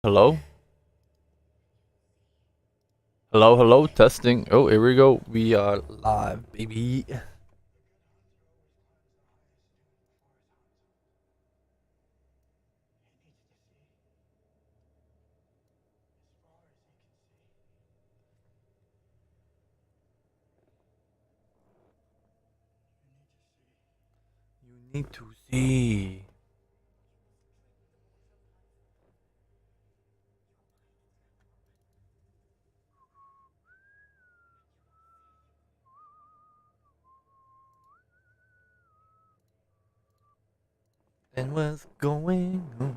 Hello? Hello, hello, testing. Oh, here we go. We are live, baby. You need to see. And what's going on?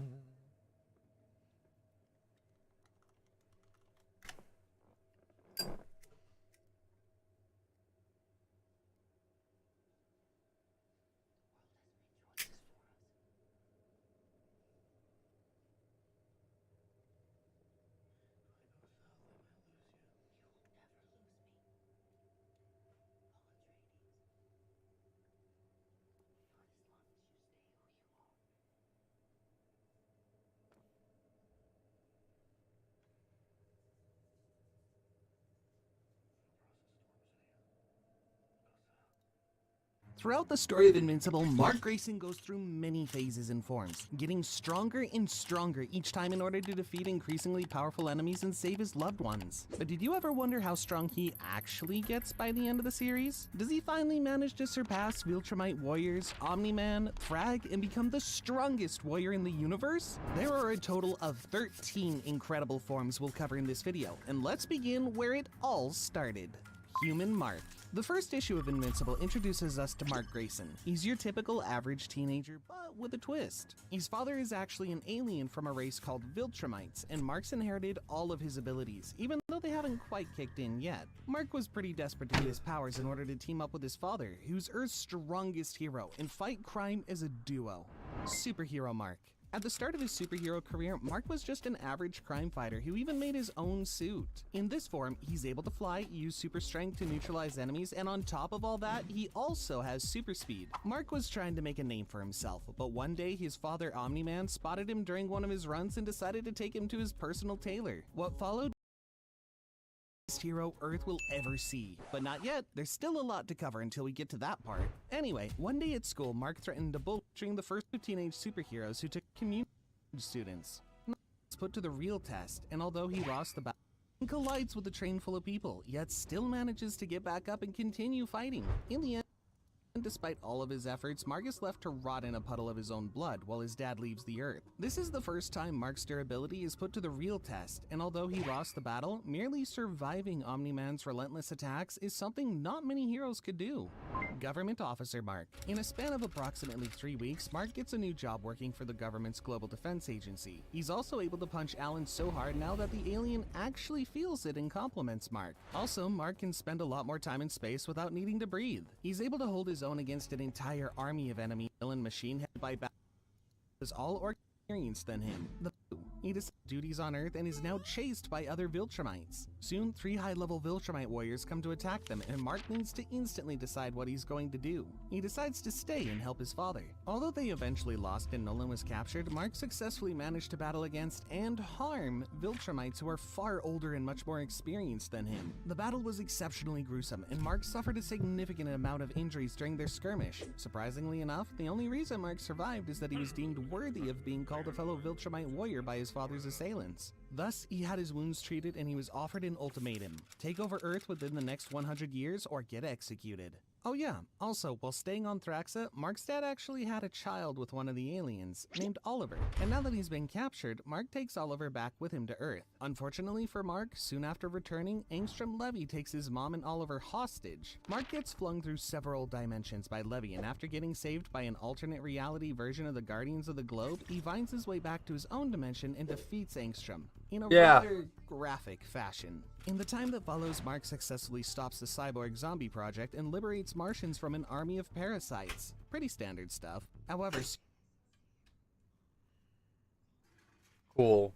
Throughout the story of Invincible, Mark Grayson goes through many phases and forms, getting stronger and stronger each time in order to defeat increasingly powerful enemies and save his loved ones. But did you ever wonder how strong he actually gets by the end of the series? Does he finally manage to surpass Viltrumite warriors, Omni-Man, Frag, and become the strongest warrior in the universe? There are a total of 13 incredible forms we'll cover in this video, and let's begin where it all started. Human Mark. The first issue of Invincible introduces us to Mark Grayson. He's your typical average teenager, but with a twist. His father is actually an alien from a race called Viltrumites, and Mark's inherited all of his abilities, even though they haven't quite kicked in yet. Mark was pretty desperate to get his powers in order to team up with his father, who's Earth's strongest hero, and fight crime as a duo. Superhero Mark. At the start of his superhero career, Mark was just an average crime fighter who even made his own suit. In this form, he's able to fly, use super strength to neutralize enemies, and on top of all that, he also has super speed. Mark was trying to make a name for himself, but one day his father Omni-Man spotted him during one of his runs and decided to take him to his personal tailor. What followed? Hero Earth will ever see. But not yet, there's still a lot to cover until we get to that part. Anyway, one day at school, Mark threatened to bullying the first two teenage superheroes who took community students. Mark was put to the real test, and although he lost the battle, he collides with a train full of people, yet still manages to get back up and continue fighting. In the end, despite all of his efforts, Mark is left to rot in a puddle of his own blood while his dad leaves the Earth. This is the first time Mark's durability is put to the real test, and although he lost the battle, merely surviving Omni-Man's relentless attacks is something not many heroes could do. Government Officer Mark. In a span of approximately 3 weeks, Mark gets a new job working for the government's Global Defense Agency. He's also able to punch Alan so hard now that the alien actually feels it and compliments Mark. Also, Mark can spend a lot more time in space without needing to breathe. He's able to hold his own against an entire army of enemy villain machine headed by is all more experienced than him. He does duties on Earth and is now chased by other Viltrumites. Soon, 3 high-level Viltrumite warriors come to attack them, and Mark needs to instantly decide what he's going to do. He decides to stay and help his father. Although they eventually lost and Nolan was captured, Mark successfully managed to battle against and harm Viltrumites who are far older and much more experienced than him. The battle was exceptionally gruesome, and Mark suffered a significant amount of injuries during their skirmish. Surprisingly enough, the only reason Mark survived is that he was deemed worthy of being called a fellow Viltrumite warrior by his father's assailants. Thus, he had his wounds treated and he was offered an ultimatum: take over Earth within the next 100 years or get executed. Oh yeah, also, while staying on Thraxa, Mark's dad actually had a child with one of the aliens, named Oliver. And now that he's been captured, Mark takes Oliver back with him to Earth. Unfortunately for Mark, soon after returning, Angstrom Levy takes his mom and Oliver hostage. Mark gets flung through several dimensions by Levy, and after getting saved by an alternate reality version of the Guardians of the Globe, he finds his way back to his own dimension and defeats Angstrom in a rather graphic fashion. In the time that follows, Mark successfully stops the Cyborg Zombie Project and liberates Martians from an army of parasites. Pretty standard stuff. However, Cool.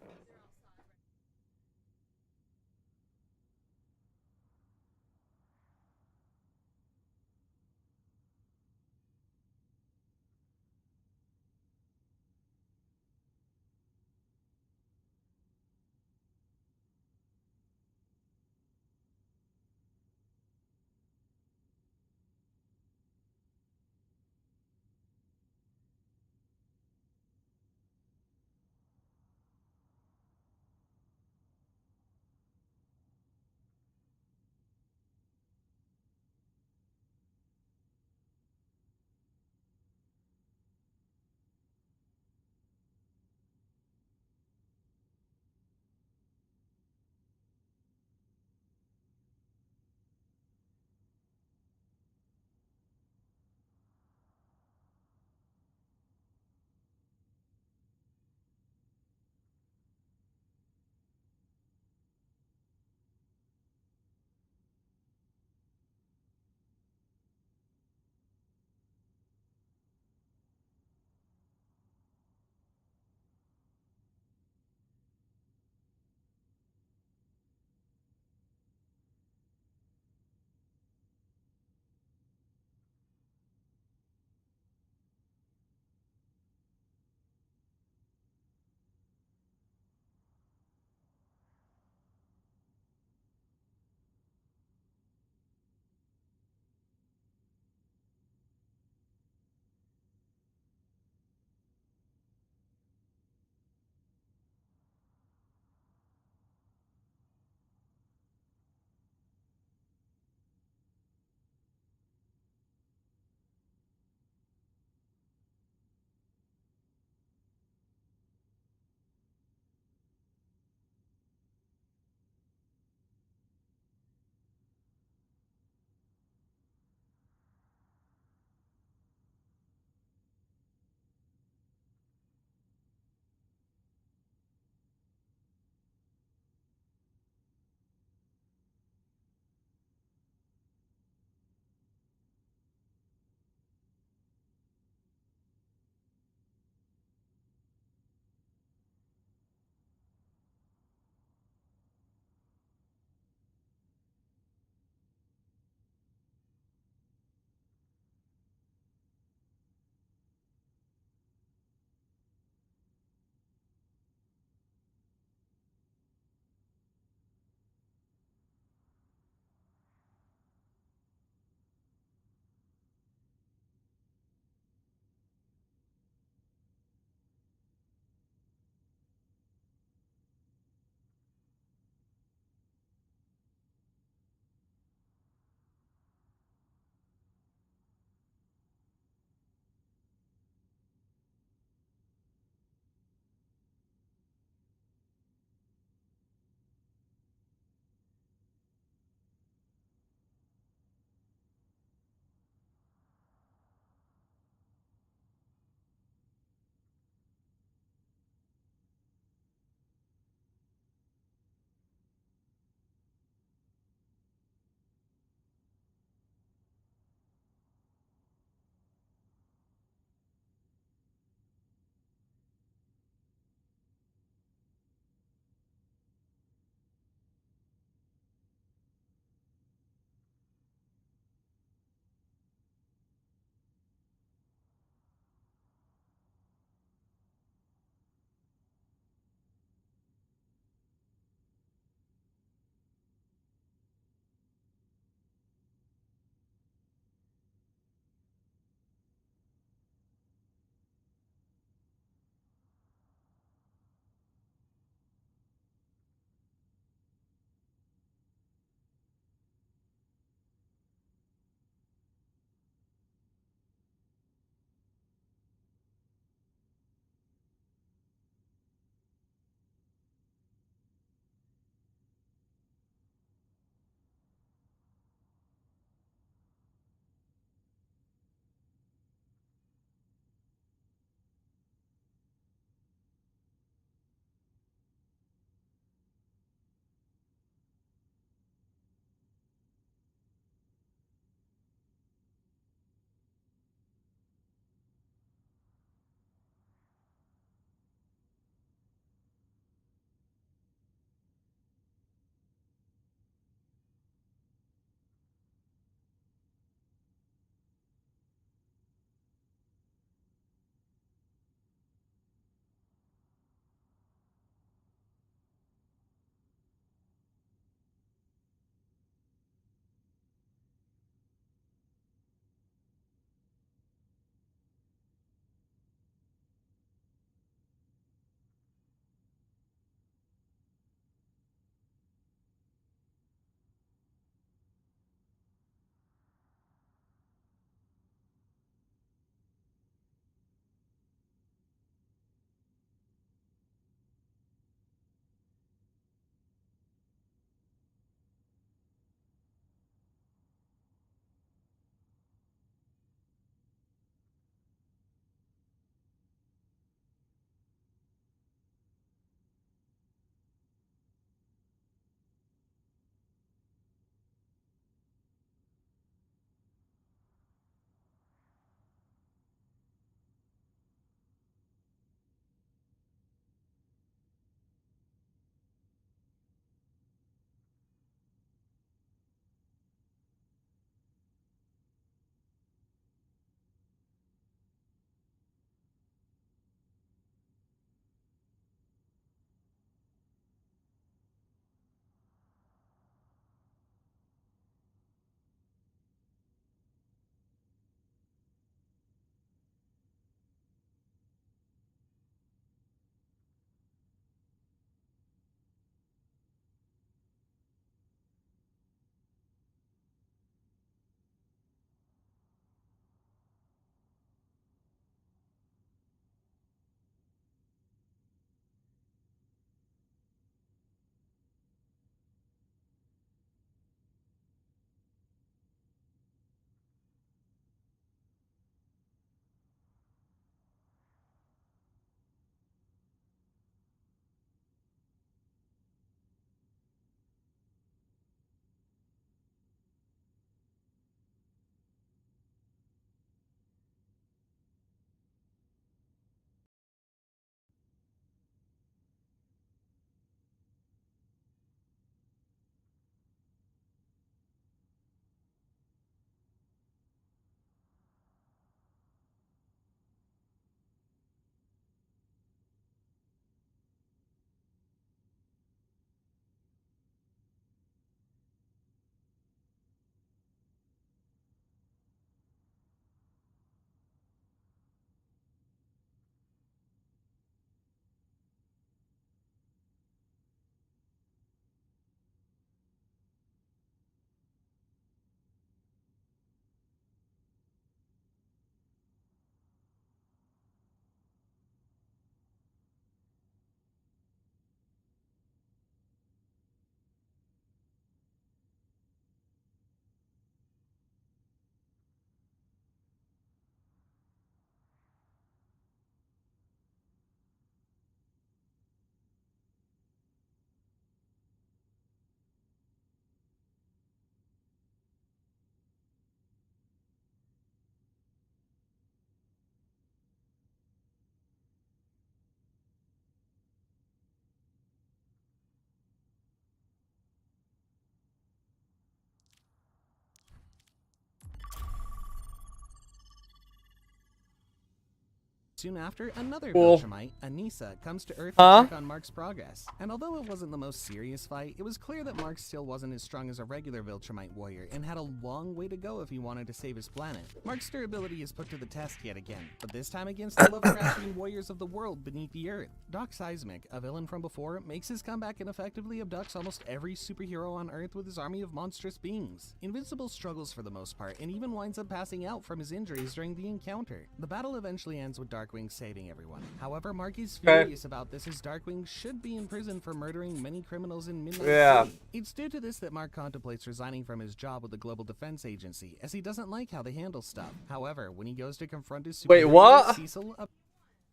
Soon after, another Cool. Viltrumite, Anissa, comes to Earth Huh? to check on Mark's progress. And although it wasn't the most serious fight, it was clear that Mark still wasn't as strong as a regular Viltrumite warrior and had a long way to go if he wanted to save his planet. Mark's durability is put to the test yet again, but this time against the Lovecraftian warriors of the world beneath the Earth. Doc Seismic, a villain from before, makes his comeback and effectively abducts almost every superhero on Earth with his army of monstrous beings. Invincible struggles for the most part and even winds up passing out from his injuries during the encounter. The battle eventually ends with Darkwing saving everyone. However, Mark is furious about this as Darkwing should be in prison for murdering many criminals in Midnight City. It's due to this that Mark contemplates resigning from his job with the Global Defense Agency, as he doesn't like how they handle stuff. However, when he goes to confront his superior, what? Cecil,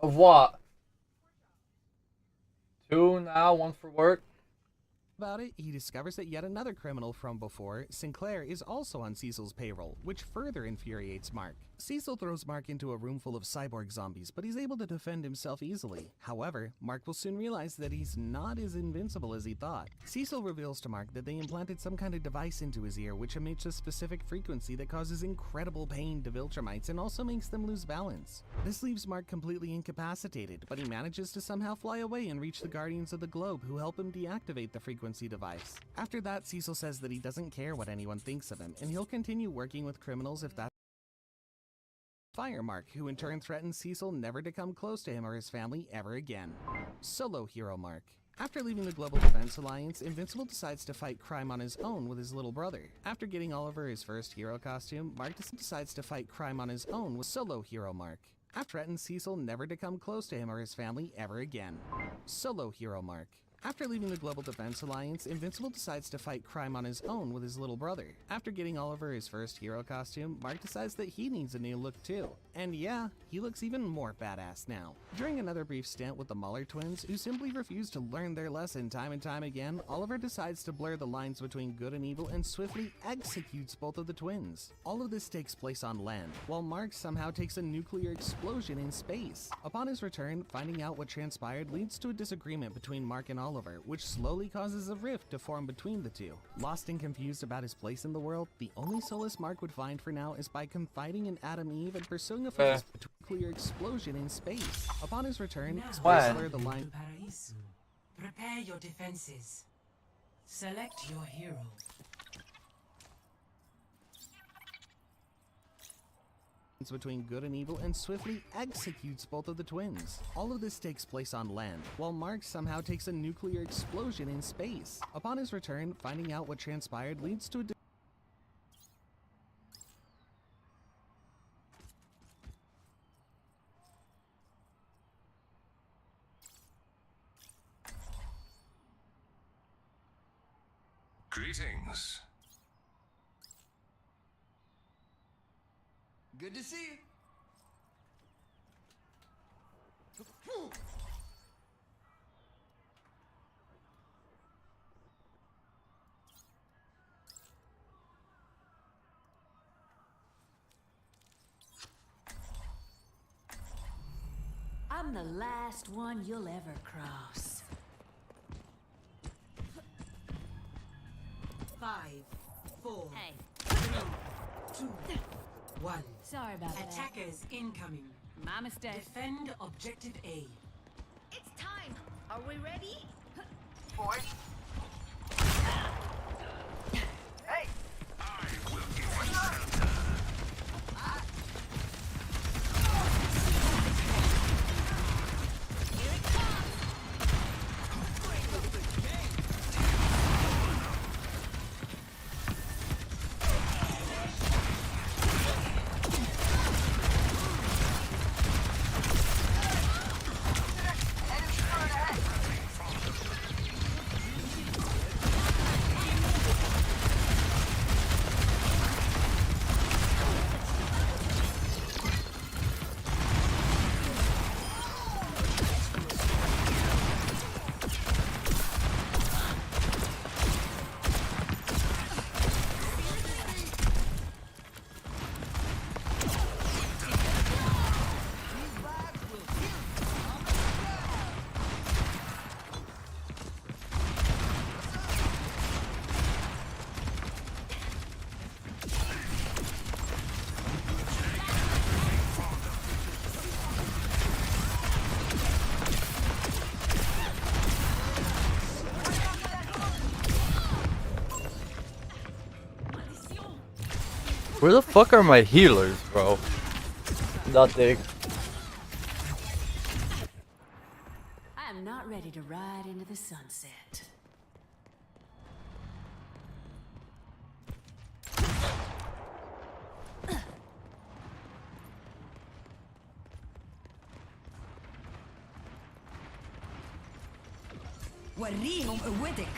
Of what? 2 now, 1 for work. about it, he discovers that yet another criminal from before, Sinclair, is also on Cecil's payroll, which further infuriates Mark. Cecil throws Mark into a room full of cyborg zombies, but he's able to defend himself easily. However, Mark will soon realize that he's not as invincible as he thought. Cecil reveals to Mark that they implanted some kind of device into his ear which emits a specific frequency that causes incredible pain to Viltrumites and also makes them lose balance. This leaves Mark completely incapacitated, but he manages to somehow fly away and reach the Guardians of the Globe, who help him deactivate the frequency device. After that, Cecil says that he doesn't care what anyone thinks of him, and he'll continue working with criminals if that's Fire Mark, who in turn threatens Cecil never to come close to him or his family ever again. Solo Hero Mark. After leaving the Global Defense Alliance, Invincible decides to fight crime on his own with his little brother. After getting Oliver his first hero costume, Mark decides to fight crime on his own with Solo Hero Mark. After threatens Cecil never to come close to him or his family ever again. Solo Hero Mark. After leaving the Global Defense Alliance, Invincible decides to fight crime on his own with his little brother. After getting Oliver his first hero costume, Mark decides that he needs a new look too. And yeah, he looks even more badass now. During another brief stint with the Muller twins, who simply refuse to learn their lesson time and time again, Oliver decides to blur the lines between good and evil and swiftly executes both of the twins. All of this takes place on land, while Mark somehow takes a nuclear explosion in space. Upon his return, finding out what transpired leads to a disagreement between Mark and Oliver, which slowly causes a rift to form between the two. Lost and confused about his place in the world, the only solace Mark would find for now is by confiding in Adam Eve and pursuing a focus nuclear explosion in space. Upon his return, What? blur the line Paraiso. Prepare your defenses. Select your hero. between good and evil and swiftly executes both of the twins. All of this takes place on land, while Mark somehow takes a nuclear explosion in space. Upon his return, finding out what transpired leads to a Greetings. Good to see you. I'm the last one you'll ever cross. 5, 4, Hey, 2, 1. sorry about that. Attackers incoming. My mistake. Defend objective A. It's time! Are we ready? Boy. Hey! I will give you shelter. Here it comes! Enemy turret ahead! Where the fuck are my healers, bro? Nothing. I am not ready to ride into the sunset. وريهم قوتك.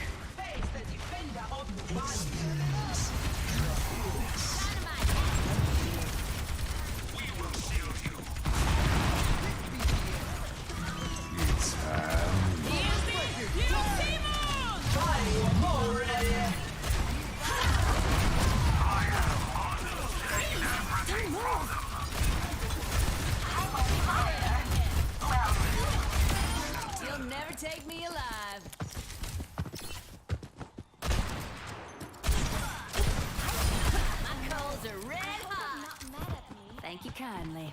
You'll never take me alive. My coals are red hot. Not mad at me. Thank you kindly.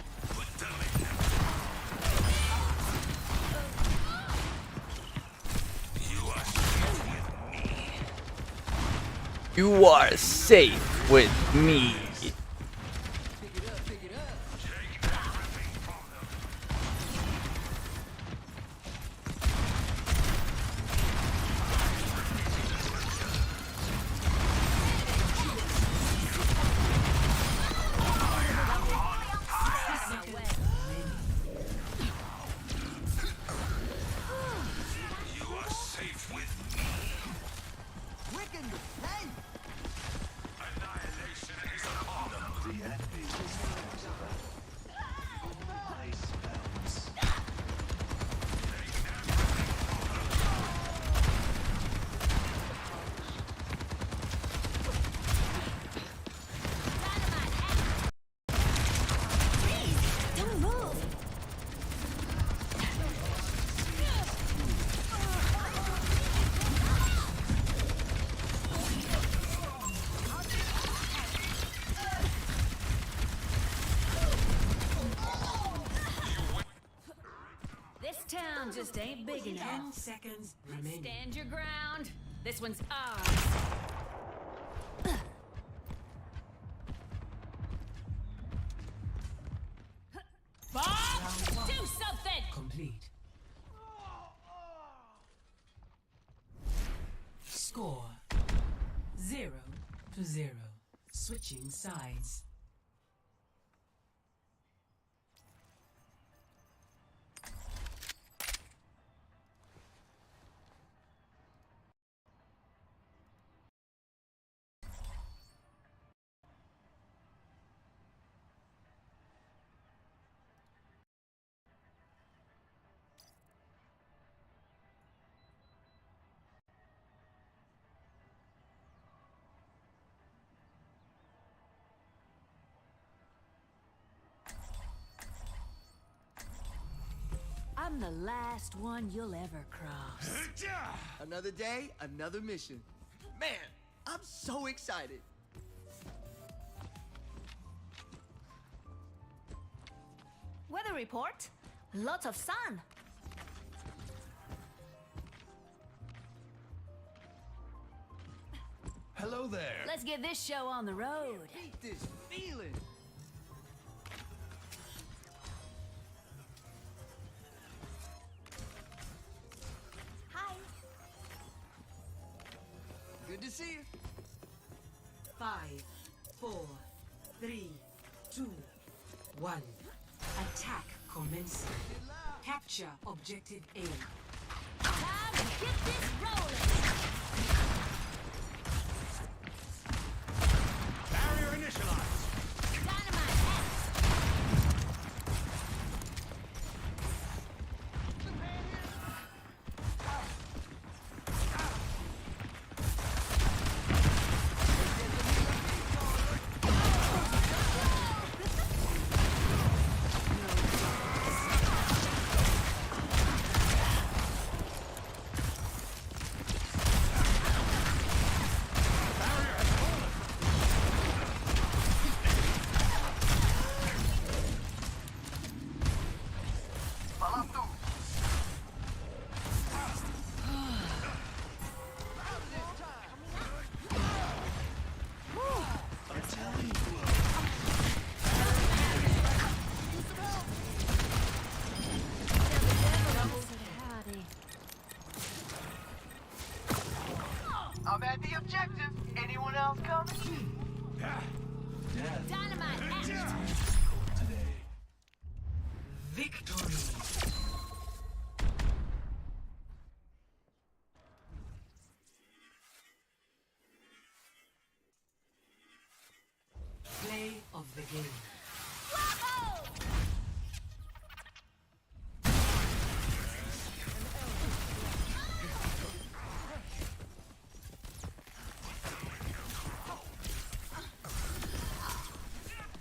You are safe with me. You are safe with me. Annihilation is upon them. The enemy is my spells. Don't move. This town just ain't big 10 enough. seconds remaining. Stand your ground. This one's ours. Bob, do something! Complete. Score 0-0. Switching sides. I'm the last one you'll ever cross. Another day, another mission. Man, I'm so excited. Weather report. Lots of sun. Hello there. Let's get this show on the road. Beat this feeling. Hi. Good to see you. 5, 4, 3, 2, 1. Attack commencing. Capture objective A. Time to get this rolling. Barrier initialized. Dynamite objective. Anyone else coming? Dynamite action! Victory. Play of the game.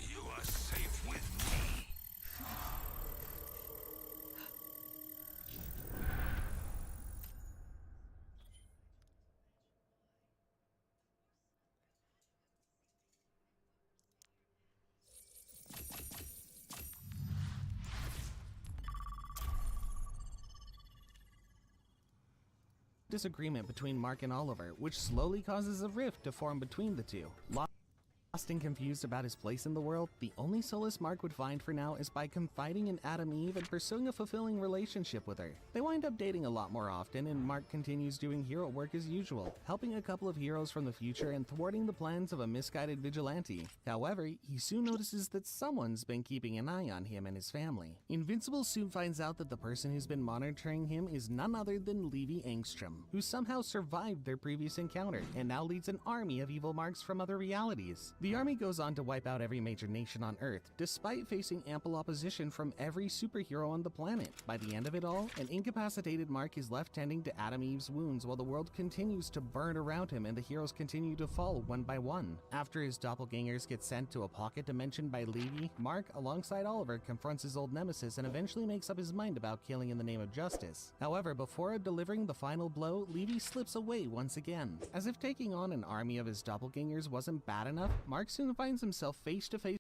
You are safe with me. Disagreement between Mark and Oliver, which slowly causes a rift to form between the two. Lost and confused about his place in the world, the only solace Mark would find for now is by confiding in Adam Eve and pursuing a fulfilling relationship with her. They wind up dating a lot more often, and Mark continues doing hero work as usual, helping a couple of heroes from the future and thwarting the plans of a misguided vigilante. However, he soon notices that someone's been keeping an eye on him and his family. Invincible soon finds out that the person who's been monitoring him is none other than Levi Engstrom, who somehow survived their previous encounter and now leads an army of evil Marks from other realities. The army goes on to wipe out every major nation on Earth, despite facing ample opposition from every superhero on the planet. By the end of it all, an incapacitated Mark is left tending to Adam Eve's wounds while the world continues to burn around him and the heroes continue to fall one by one. After his doppelgangers get sent to a pocket dimension by Levi, Mark, alongside Oliver, confronts his old nemesis and eventually makes up his mind about killing in the name of justice. However, before delivering the final blow, Levi slips away once again. As if taking on an army of his doppelgangers wasn't bad enough, Mark soon finds himself face to face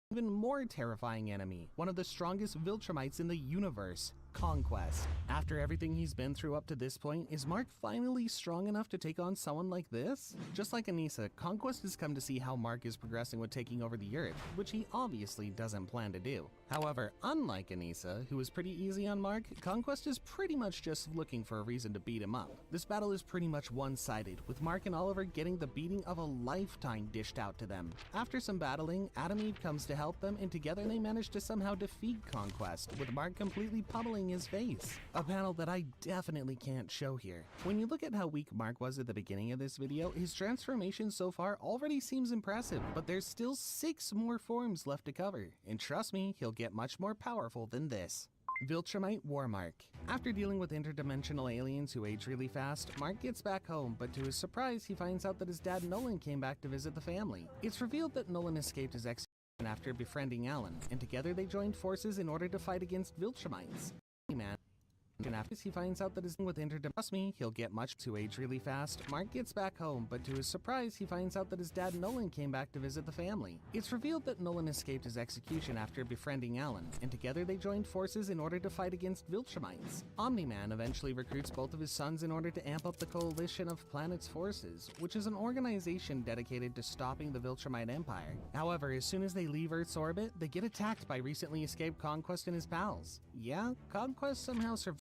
with an even more terrifying enemy, one of the strongest Viltrumites in the universe, Conquest. After everything he's been through up to this point, is Mark finally strong enough to take on someone like this? Just like Anissa, Conquest has come to see how Mark is progressing with taking over the Earth, which he obviously doesn't plan to do. However, unlike Anissa, who was pretty easy on Mark, Conquest is pretty much just looking for a reason to beat him up. This battle is pretty much one-sided, with Mark and Oliver getting the beating of a lifetime dished out to them. After some battling, Adam Eve comes to help them, and together they manage to somehow defeat Conquest, with Mark completely pummeling his face. A panel that I definitely can't show here. When you look at how weak Mark was at the beginning of this video, his transformation so far already seems impressive, but there's still 6 more forms left to cover, and trust me, he'll get much more powerful than this. Viltrumite Warmark. After dealing with interdimensional aliens who age really fast, Mark gets back home, but to his surprise, he finds out that his dad Nolan came back to visit the family. It's revealed that Nolan escaped his execution after befriending Alan, and together they joined forces in order to fight against Viltrumites. Man. And after he finds out that his with trust me, he'll get much to age really fast. Mark gets back home, but to his surprise, he finds out that his dad Nolan came back to visit the family. It's revealed that Nolan escaped his execution after befriending Alan, and together they joined forces in order to fight against Viltrumites. Omni-Man eventually recruits both of his sons in order to amp up the Coalition of Planets Forces, which is an organization dedicated to stopping the Viltrumite Empire. However, as soon as they leave Earth's orbit, they get attacked by recently escaped Conquest and his pals. Yeah, Conquest somehow survived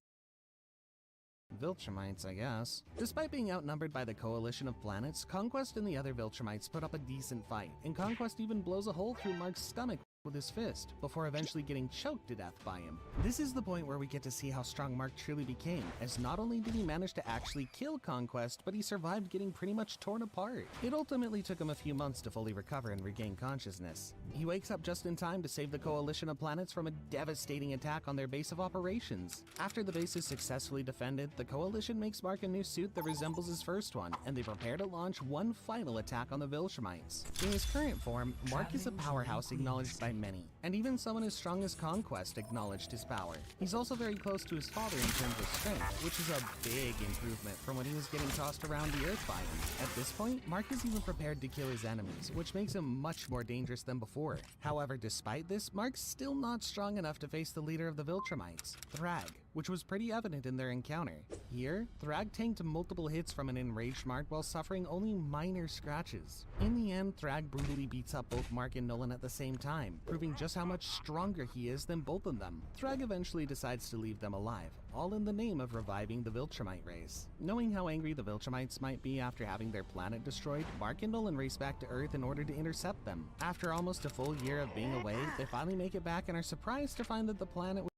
Viltrumites, I guess. Despite being outnumbered by the Coalition of Planets, Conquest and the other Viltrumites put up a decent fight, and Conquest even blows a hole through Mark's stomach with his fist, before eventually getting choked to death by him. This is the point where we get to see how strong Mark truly became, as not only did he manage to actually kill Conquest, but he survived getting pretty much torn apart. It ultimately took him a few months to fully recover and regain consciousness. He wakes up just in time to save the Coalition of Planets from a devastating attack on their base of operations. After the base is successfully defended, the Coalition makes Mark a new suit that resembles his first one, and they prepare to launch one final attack on the Viltrumites. In his current form, Mark is a powerhouse acknowledged by many, and even someone as strong as Conquest acknowledged his power. He's also very close to his father in terms of strength, which is a big improvement from when he was getting tossed around the earth by him. At this point, Mark is even prepared to kill his enemies, which makes him much more dangerous than before. However, despite this, Mark's still not strong enough to face the leader of the Viltrumites, Thrag, which was pretty evident in their encounter. Here, Thrag tanked multiple hits from an enraged Mark while suffering only minor scratches. In the end, Thrag brutally beats up both Mark and Nolan at the same time, proving just just how much stronger he is than both of them. Thrag eventually decides to leave them alive, all in the name of reviving the Viltrumite race. Knowing how angry the Viltrumites might be after having their planet destroyed, Mark and Nolan race back to Earth in order to intercept them. After almost a full year of being away, they finally make it back and are surprised to find that the planet was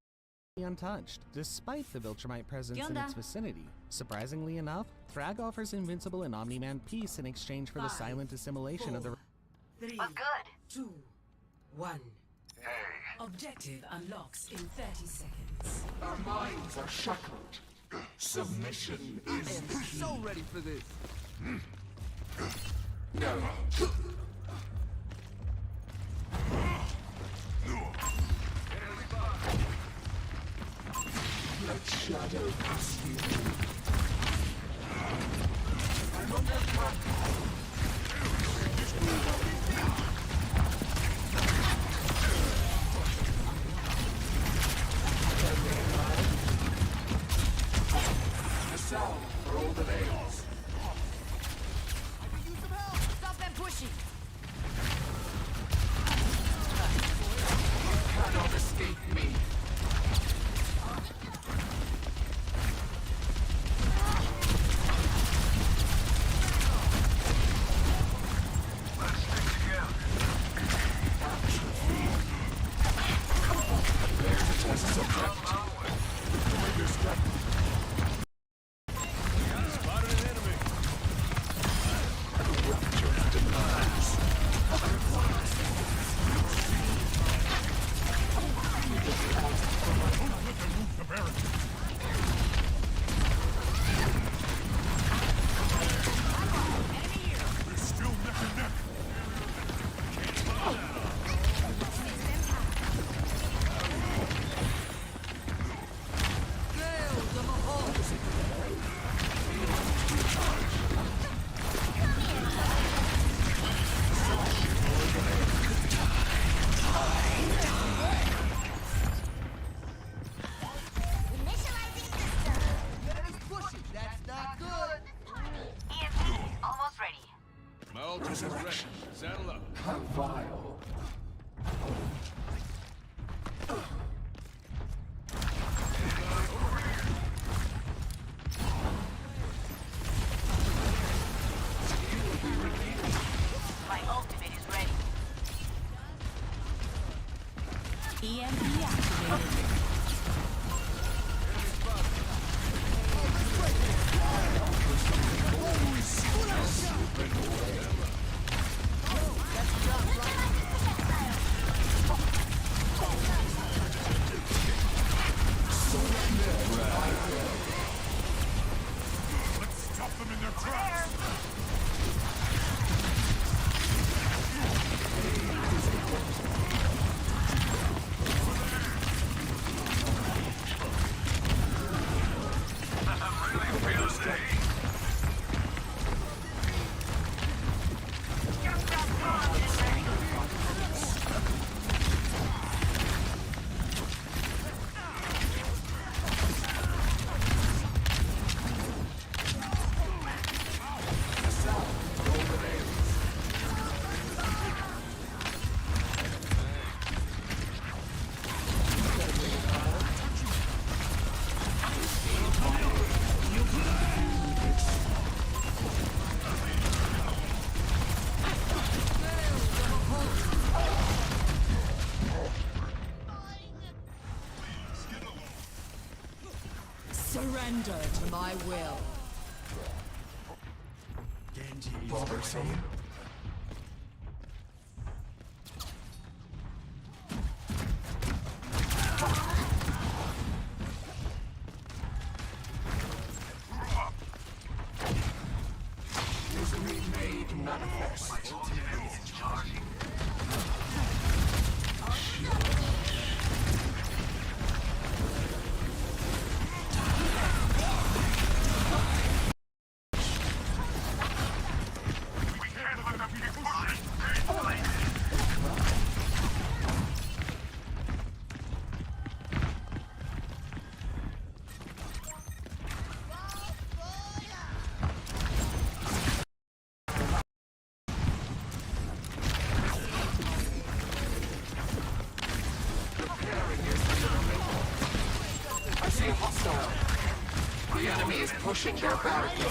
untouched, despite the Viltrumite presence in its vicinity. Surprisingly enough, Thrag offers Invincible and Omni-Man peace in exchange for the 5, silent assimilation of the 3, 2, 1. Objective unlocks in 30 seconds. Our minds are shackled. Submission is So ready for this. no. Let shadow pass you. I'm under attack. A salve for all the nails. Use some help. Stop them pushing. Cannot escape me. Initializing system. Let's push it. That's not good. EMP almost ready. Malchus is ready. Saddle up. How vile. My ultimate is ready. EMP activated. Stop them in their tracks. Surrender to my will. Bothersome. Misery made manifest. is pushing their barricade.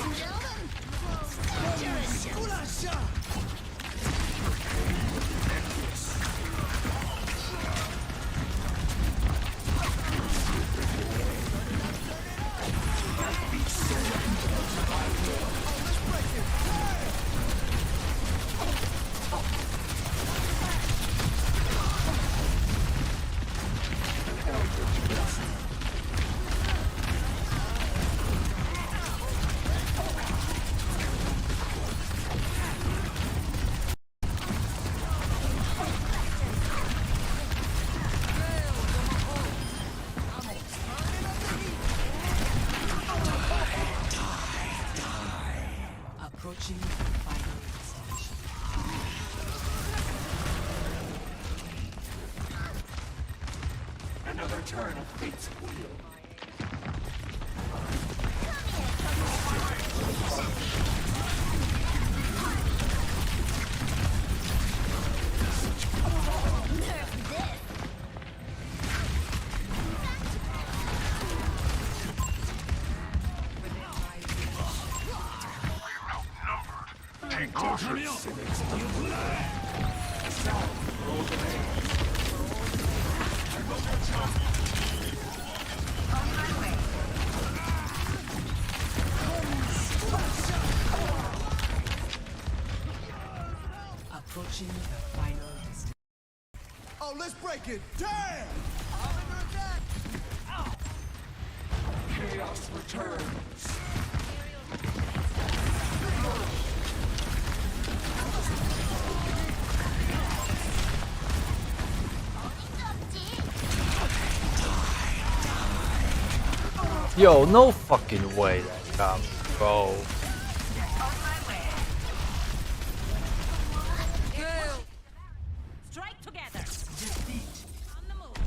Approaching the final destination. Another turn of fate's wheel. Take caution. Approaching the final destination. Oh, let's break it. Damn! I'm under attack. Chaos returns. Yo, no fucking way that comes, bro. Strike together. Defeat. On the move.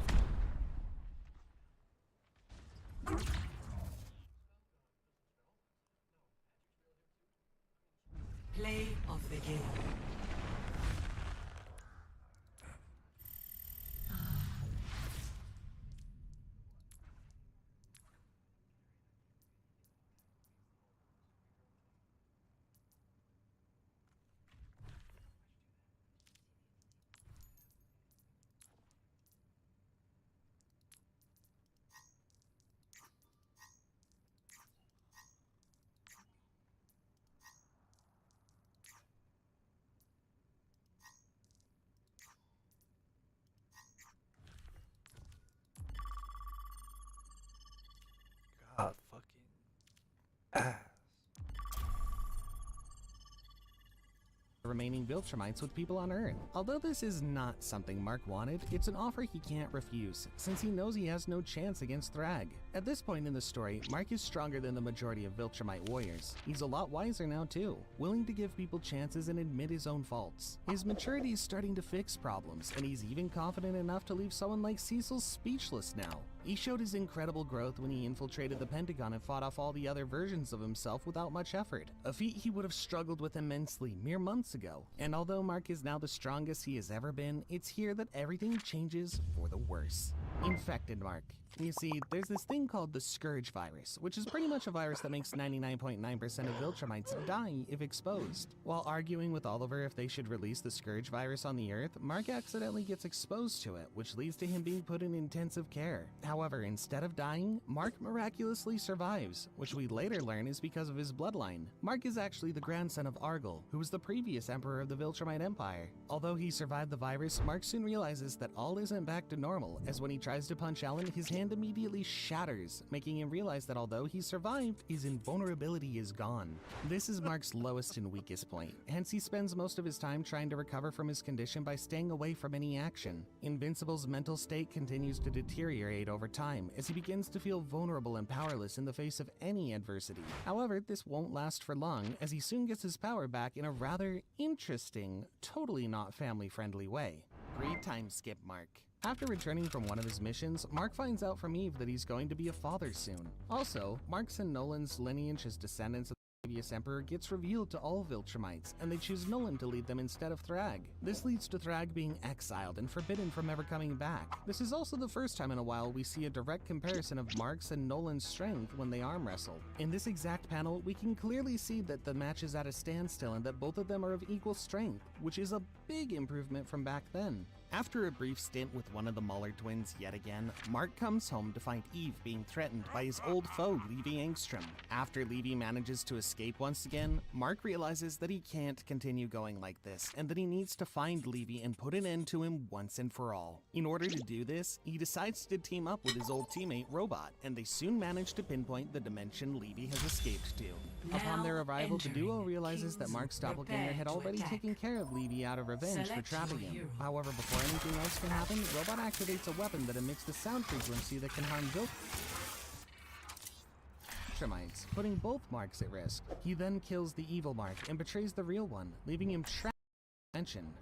Play of the game. God fucking ass. Remaining Viltrumites with people on Earth. Although this is not something Mark wanted, it's an offer he can't refuse, since he knows he has no chance against Thrag. At this point in the story, Mark is stronger than the majority of Viltrumite warriors. He's a lot wiser now too, willing to give people chances and admit his own faults. His maturity is starting to fix problems, and he's even confident enough to leave someone like Cecil speechless now. He showed his incredible growth when he infiltrated the Pentagon and fought off all the other versions of himself without much effort, a feat he would have struggled with immensely mere months ago. And although Mark is now the strongest he has ever been, it's here that everything changes for the worse. Infected Mark. You see, there's this thing called the Scourge virus, which is pretty much a virus that makes 99.9% of Viltrumites die if exposed. While arguing with Oliver if they should release the Scourge virus on the Earth, Mark accidentally gets exposed to it, which leads to him being put in intensive care. However, instead of dying, Mark miraculously survives, which we later learn is because of his bloodline. Mark is actually the grandson of Argyle, who was the previous emperor of the Viltrumite Empire. Although he survived the virus, Mark soon realizes that all isn't back to normal, as when he tries to punch Alan, his hand immediately shatters, making him realize that although he survived, his invulnerability is gone. This is Mark's lowest and weakest point, hence he spends most of his time trying to recover from his condition by staying away from any action. Invincible's mental state continues to deteriorate over time, as he begins to feel vulnerable and powerless in the face of any adversity. However, this won't last for long, as he soon gets his power back in a rather interesting, totally not family-friendly way. Great time skip, Mark. After returning from one of his missions, Mark finds out from Eve that he's going to be a father soon. Also, Mark's and Nolan's lineage is descendants of previous Emperor gets revealed to all Viltrumites, and they choose Nolan to lead them instead of Thrag. This leads to Thrag being exiled and forbidden from ever coming back. This is also the first time in a while we see a direct comparison of Mark's and Nolan's strength when they arm wrestle. In this exact panel, we can clearly see that the match is at a standstill and that both of them are of equal strength, which is a big improvement from back then. After a brief stint with one of the Muller twins yet again, Mark comes home to find Eve being threatened by his old foe, Levi Engstrom. After Levi manages to escape once again, Mark realizes that he can't continue going like this, and that he needs to find Levi and put an end to him once and for all. In order to do this, he decides to team up with his old teammate Robot, and they soon manage to pinpoint the dimension Levi has escaped to. Upon their arrival, the duo realizes that Mark's doppelganger had already taken care of Levi out of revenge for trapping him. However, before anything else can happen, Robot activates a weapon that emits the sound frequency that can harm Viltrumites, putting both Marks at risk. He then kills the evil Mark and betrays the real one, leaving him trapped.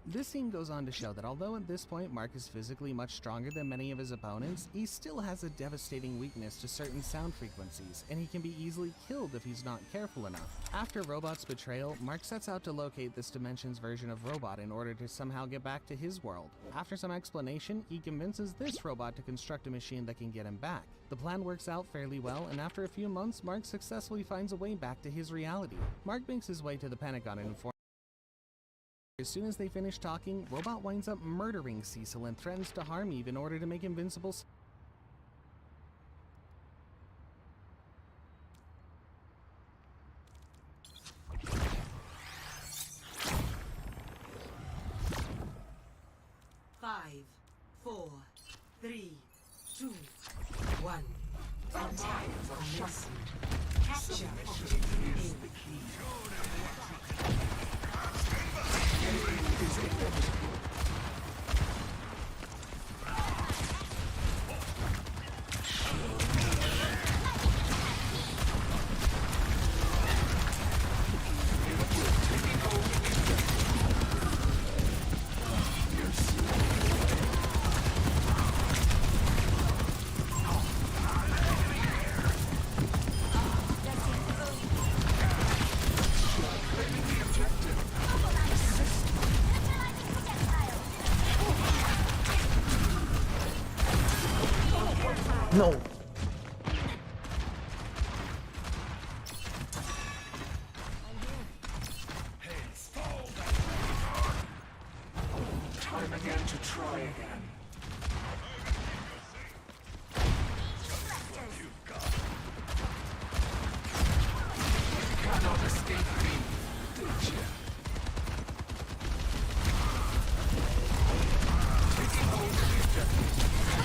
This scene goes on to show that although at this point Mark is physically much stronger than many of his opponents, he still has a devastating weakness to certain sound frequencies, and he can be easily killed if he's not careful enough. After Robot's betrayal, Mark sets out to locate this dimension's version of Robot in order to somehow get back to his world. After some explanation, he convinces this robot to construct a machine that can get him back. The plan works out fairly well, and after a few months, Mark successfully finds a way back to his reality. Mark makes his way to the Pentagon and informs. As soon as they finish talking, Robot winds up murdering Cecil and threatens to harm Eve in order to make invincible. Five, 4, 3, 2, 1. Attack commencing. Capture objective No! Time again to try again. You cannot escape me, did you? Taking hold of the objective.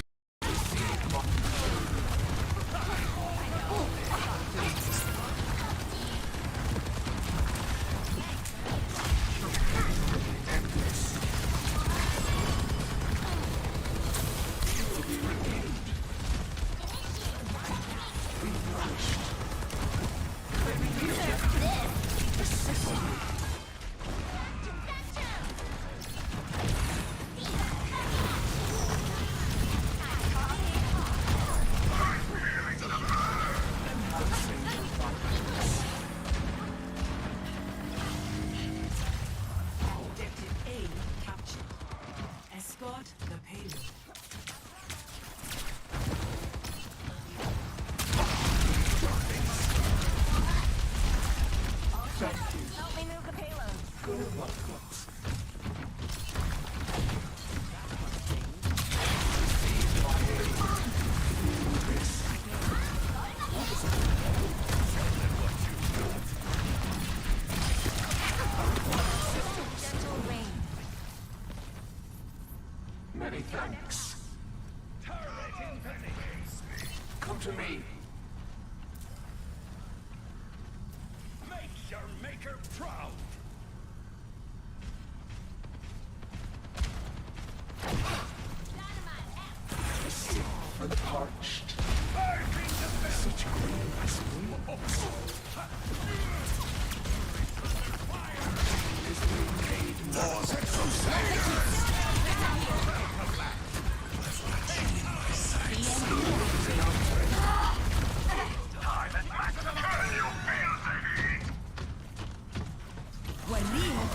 Many thanks. Come to me. Make your maker proud. The sick and the parched. Such greenness. Is being made more.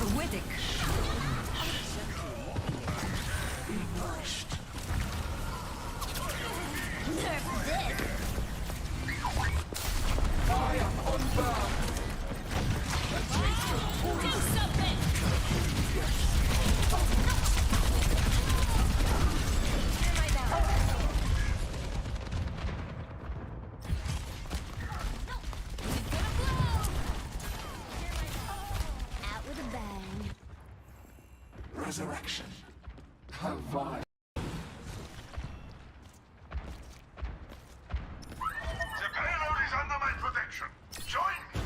Widdick. Be nourished. Nerf this! I am unbound. Do something! Hear my bell. Out with a bang. Resurrection. How vile. The payload is under my protection. Join me.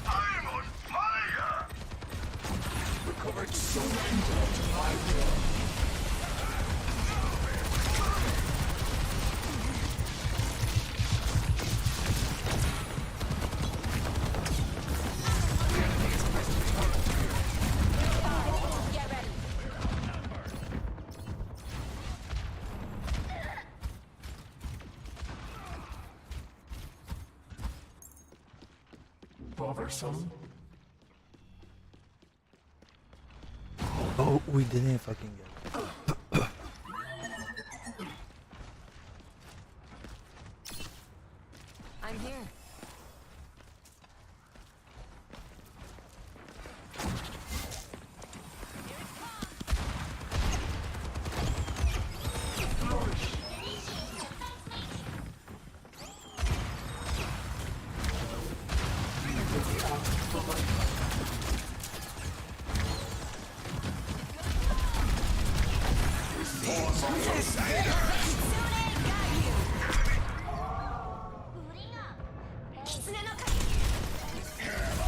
I'm on fire. Recovered surrender to my will. Get ready. Bothersome. Oh, we didn't fucking get it. I'm here.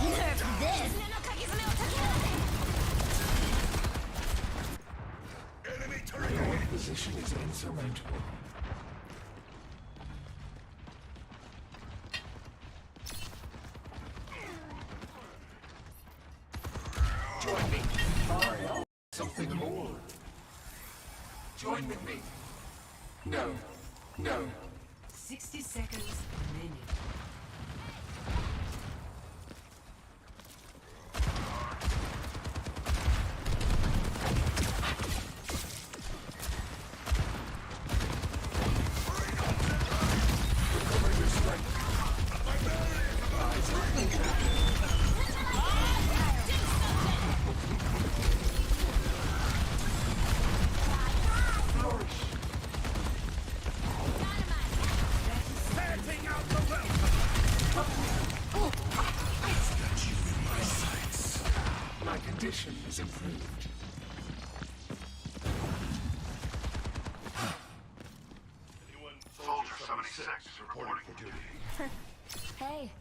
Nerf this! Enemy turret. Your position is insurmountable. Join me. I something more. Join with me. No. No. 60 seconds remaining. Recover your strength. Setting out the well. Got you in my sights. My condition is improved. Soldier 76 is reporting for duty. Hey,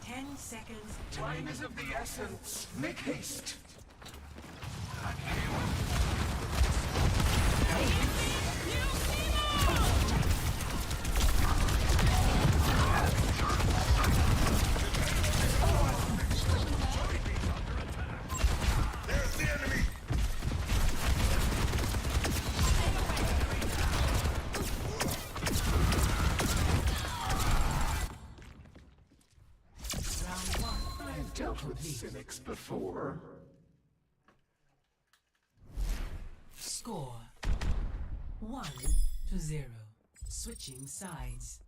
10 seconds. Time is of the essence. Make haste. There's the enemy. I've dealt with cynics before. Score 1-0. Switching sides.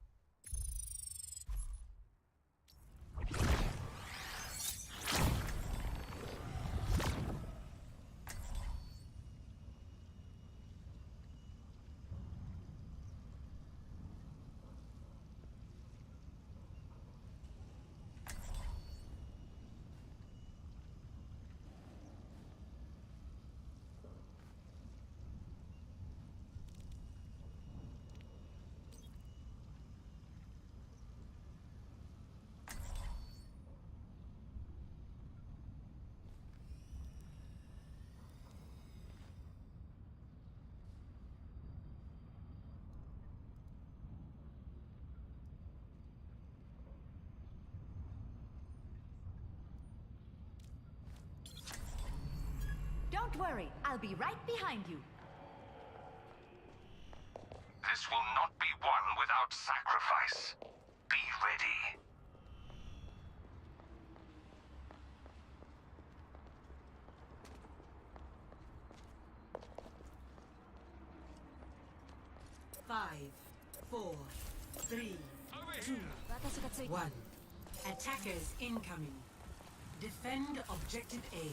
Don't worry, I'll be right behind you. This will not be won without sacrifice. Be ready. 5, 4, 3, 2, 1. Attackers incoming. Defend objective A.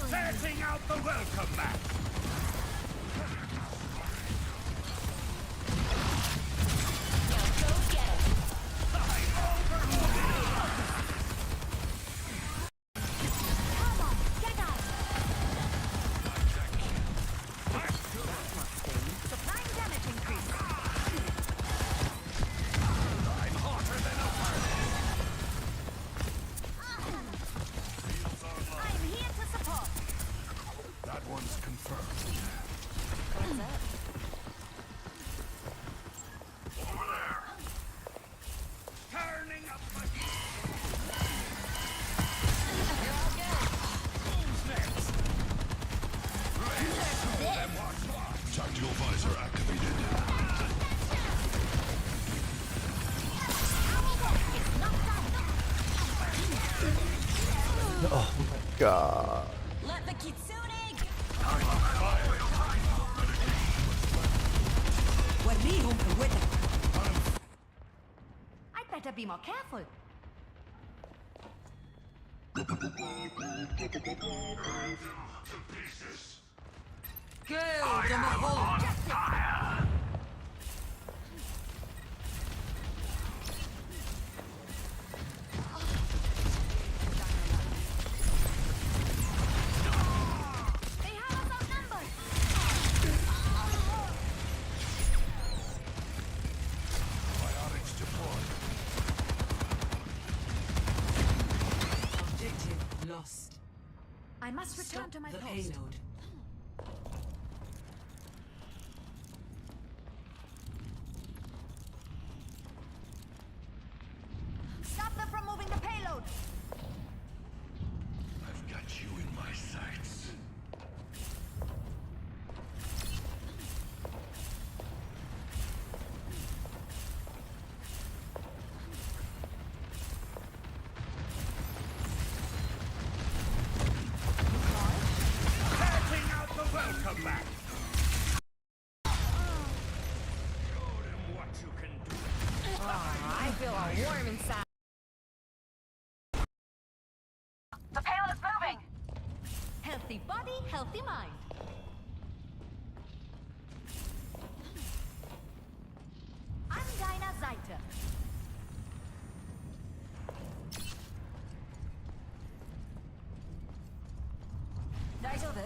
Setting out the welcome mat. That one's confirmed. Over there. Turning up the heat. Who's next? Tactical visor activated. Oh my god. Let the kitsune I'd better be more careful. They have us outnumbered. Biotics deployed. Objective lost. I must return Stop to my the post. payload. Stop them from moving the payload. I've got you in my sights. Setting out the welcome mat. Show them what you can do. I feel all warm inside. The payload's moving. Healthy body, healthy mind. I'm Dinah Zeiter. 다이저브.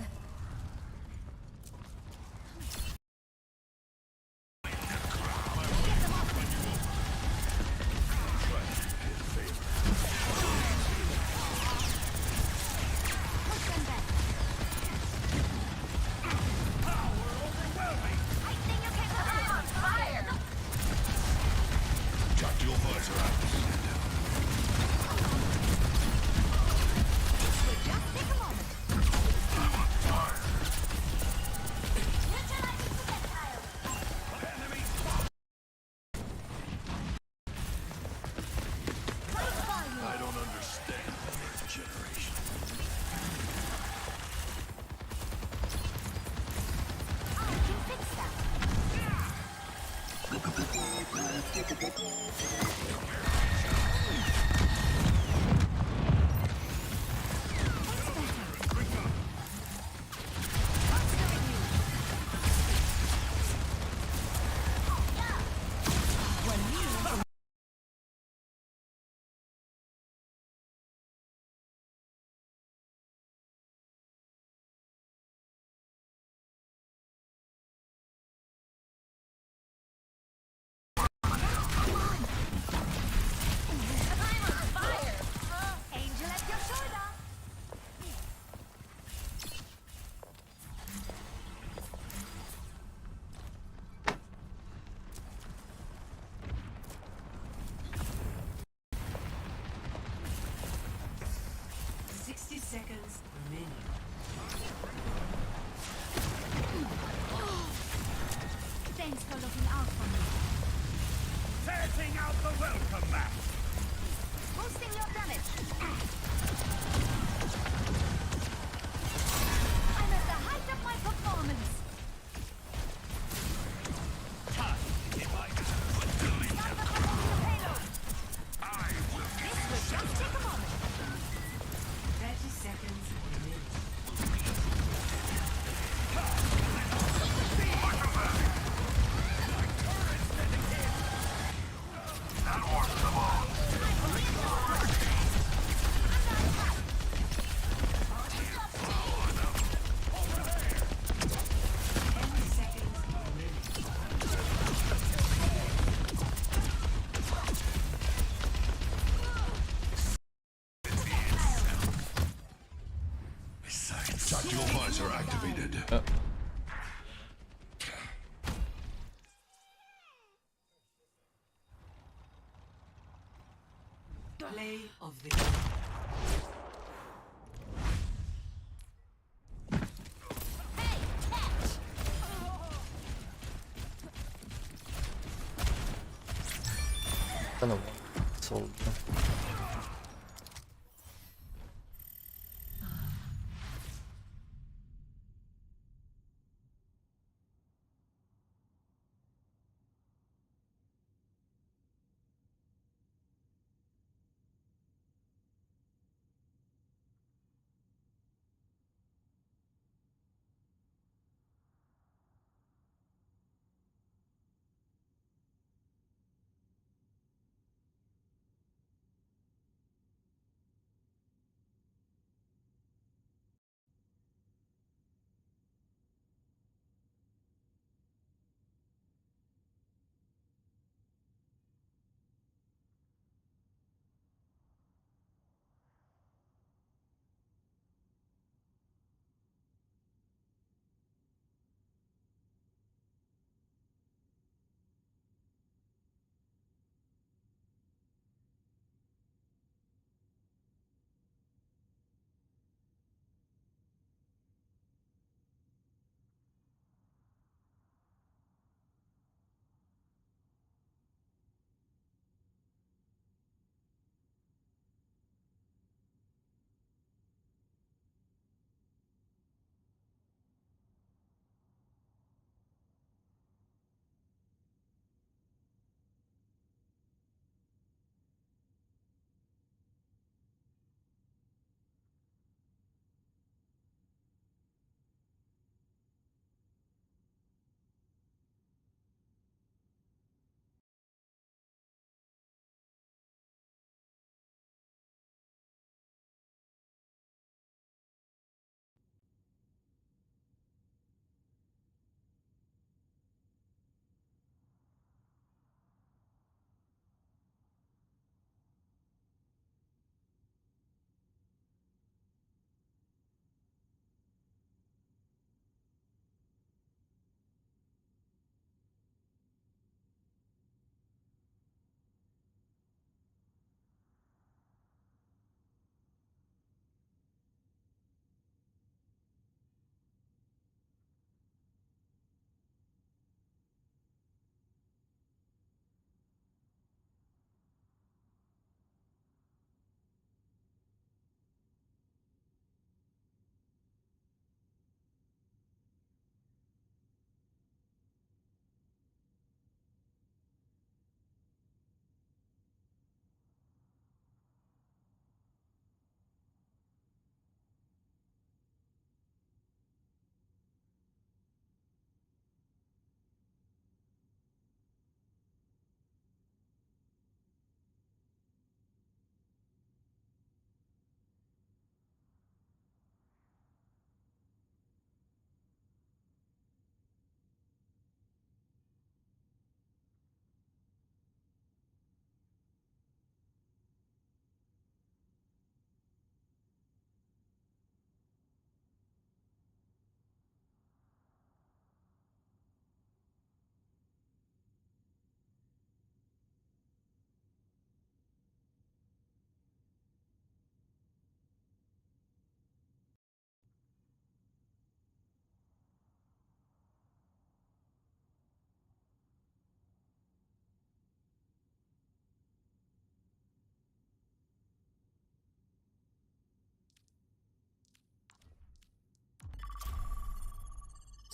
Push them back. I think you can come on fire. Tactical visor activated. Just take a moment. Neutralizing projectile. Enemy spot. Nice volume. I don't understand the next generation. I can fix that. When you 30 seconds remaining. Thanks for looking out for me. Setting out the welcome mat. Boosting your damage. I'm at the height of my performance. Start the payload. This will just take a moment. 30 seconds remaining. Tactical visor activated. Play of the game. Hey, catch! Kind of soldier.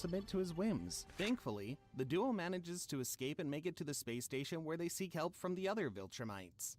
submit to his whims. Thankfully, the duo manages to escape and make it to the space station where they seek help from the other Viltrumites.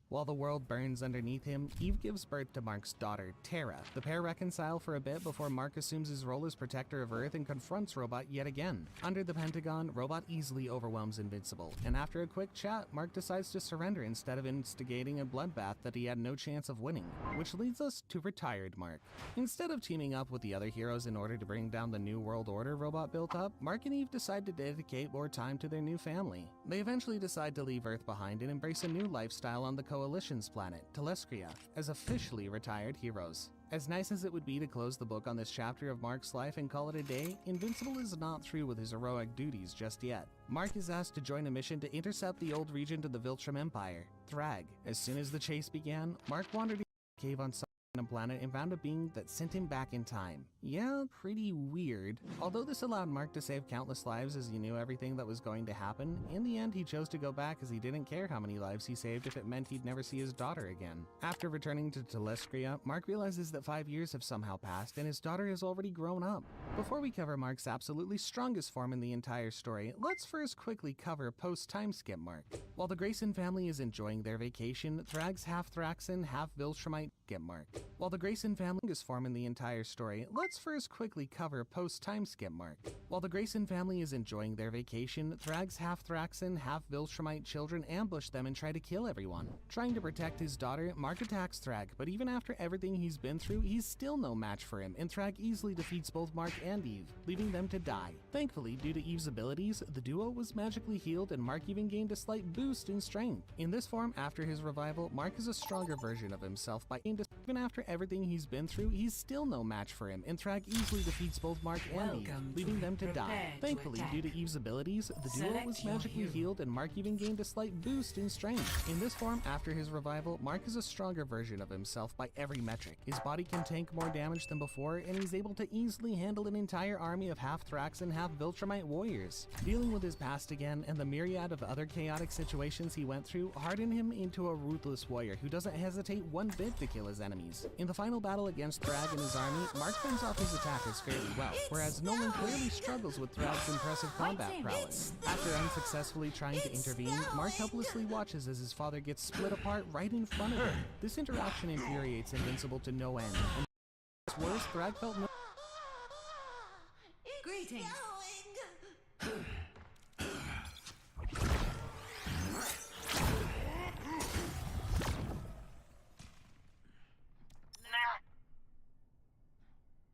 While the world burns underneath him, Eve gives birth to Mark's daughter, Tara. The pair reconcile for a bit before Mark assumes his role as protector of Earth and confronts Robot yet again. Under the Pentagon, Robot easily overwhelms Invincible, and after a quick chat, Mark decides to surrender instead of instigating a bloodbath that he had no chance of winning, which leads us to retired Mark. Instead of teaming up with the other heroes in order to bring down the new world order Robot built up, Mark and Eve decide to dedicate more time to their new family. They eventually decide to leave Earth behind and embrace a new lifestyle on the Coalition's planet, Telescria, as officially retired heroes. As nice as it would be to close the book on this chapter of Mark's life and call it a day, Invincible is not through with his heroic duties just yet. Mark is asked to join a mission to intercept the old regent of the Viltrum Empire, Thrag. As soon as the chase began, Mark wandered into a cave on some planet and found a being that sent him back in time. Yeah, pretty weird. Although this allowed Mark to save countless lives as he knew everything that was going to happen, in the end he chose to go back as he didn't care how many lives he saved if it meant he'd never see his daughter again. After returning to Telescria, Mark realizes that 5 years have somehow passed and his daughter has already grown up. Before we cover Mark's absolutely strongest form in the entire story, let's first quickly cover post-time skip Mark. While the Grayson family is enjoying their vacation, Thrag's half Thraxan, half Viltrumite skip Mark. While the Grayson family's form in the entire story, let's first quickly cover post-time skip Mark. While the Grayson family is enjoying their vacation, Thrag's half Thraxan, half Viltrumite children ambush them and try to kill everyone. Trying to protect his daughter, Mark attacks Thrag, but even after everything he's been through, he's still no match for him, and Thrag easily defeats both Mark and Eve, leaving them to die. Thankfully, due to Eve's abilities, the duo was magically healed and Mark even gained a slight boost in strength. In this form, after his revival, Mark is a stronger version of himself by even after everything he's been through, he's still no match for him, and Thrag easily defeats both Mark and Eve, leaving them to die. Thankfully, due to Eve's abilities, the duo was magically healed and Mark even gained a slight boost in strength. In this form, after his revival, Mark is a stronger version of himself by every metric. His body can tank more damage than before, and he's able to easily handle an entire army of half Thraxan, half Viltrumite warriors. Dealing with his past again and the myriad of other chaotic situations he went through hardened him into a ruthless warrior who doesn't hesitate one bit to kill his enemies. In the final battle against Thrag and his army, Mark fends off his attackers fairly well, whereas Nolan clearly struggles with Thrag's impressive combat prowess. After unsuccessfully trying to intervene, Mark helplessly watches as his father gets split apart right in front of him. This interaction infuriates Invincible to no end, and what's worse, Thrag felt no Greetings.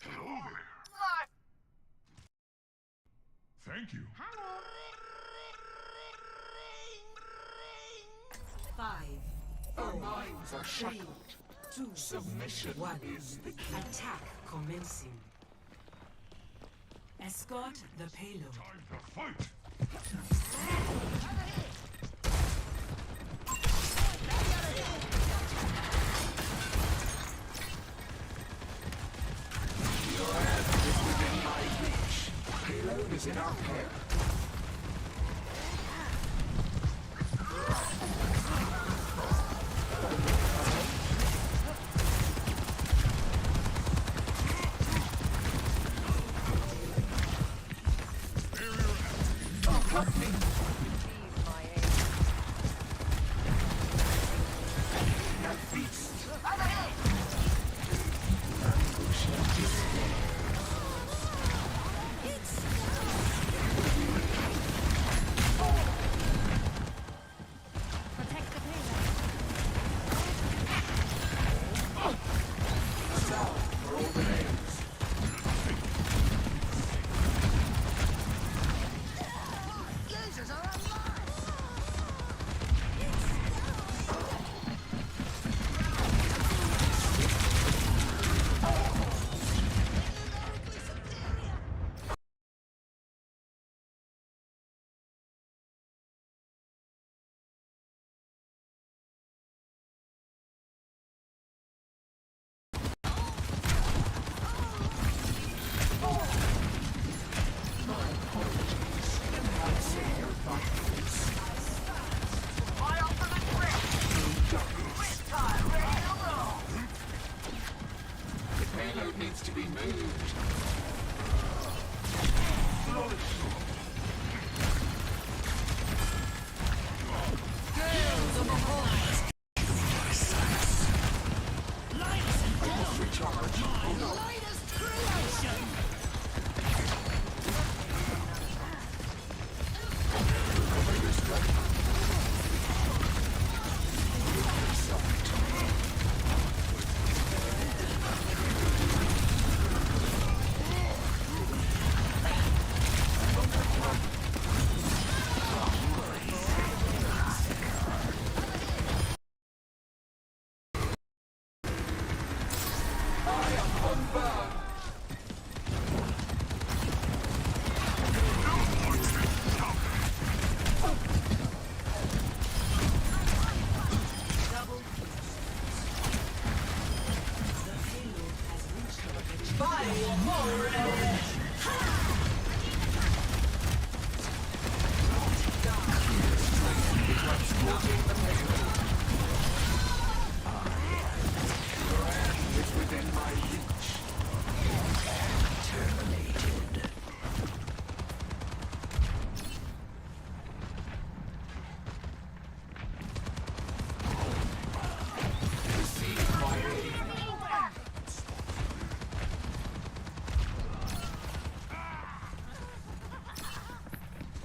Hello there. Thank you. 5, Our minds are 3, shackled. 2, Submission 1. is the key. Attack commencing. Escort the payload. Time to fight. Your hand is within my reach. Payload is in our care. The payload needs to be moved.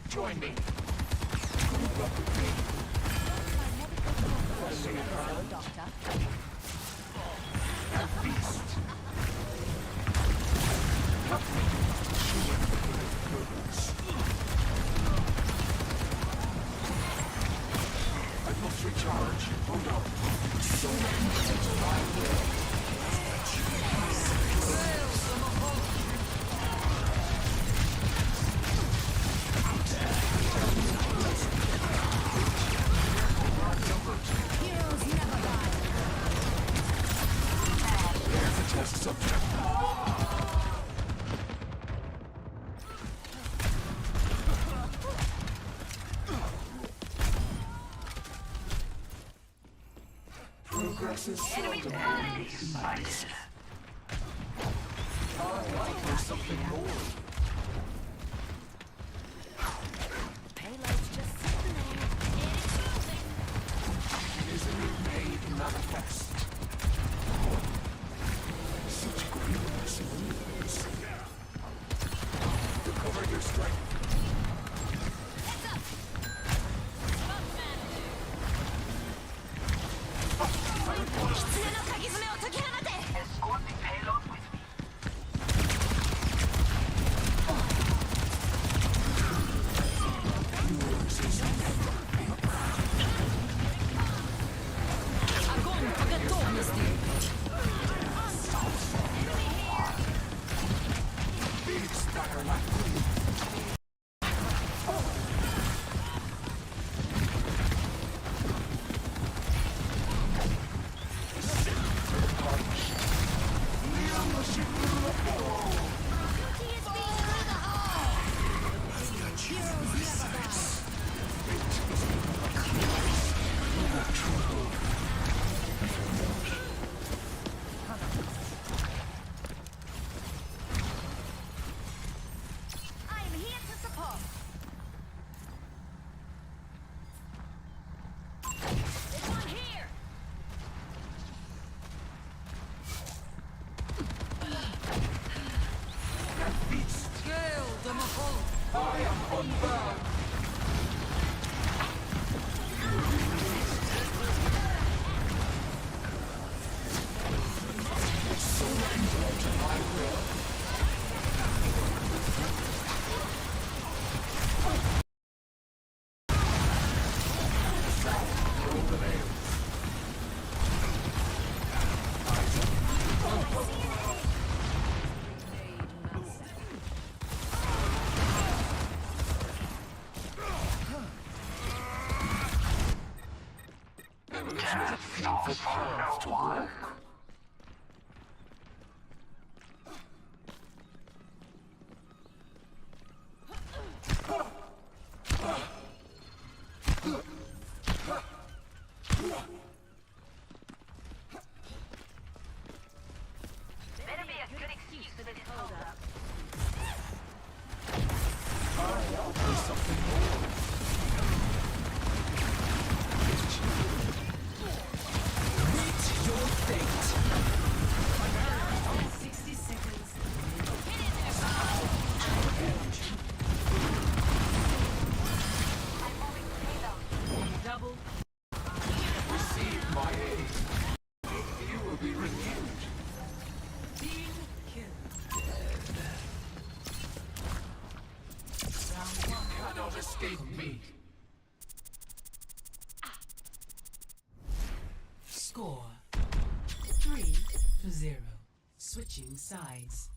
Join me. I must recharge. Oh no. So many. Test subject. Progress is seldom spice. There's something more. Payload's just sitting there. Is a new made manifest. Such greenness moves. Recover your strength. Escort the payload with me. Yours is never be proud. Огонь по готовности. Beats that are not clean. I am here to support. There's one here. I am unbound. Surrender to my will. Painful path to walk. Better be a good excuse for this hold up. escape me. Score 3-0. Switching sides.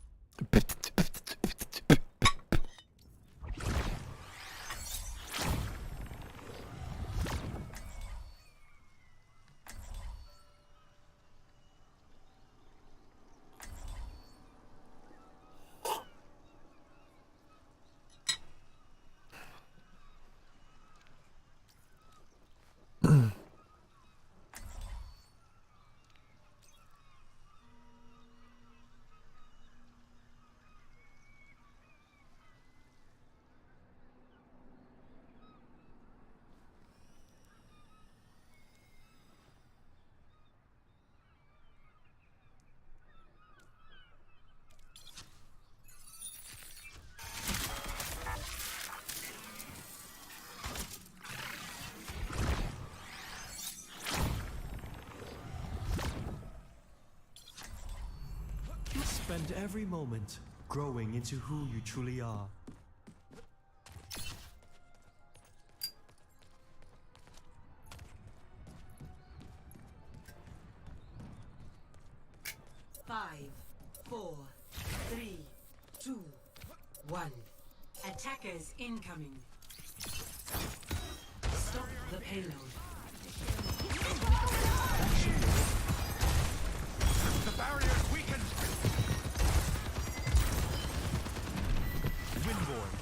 Spend every moment growing into who you truly are. Five, 4, 3, 2, 1. Attackers incoming. Stop the payload. The barrier's weakened. Windborne.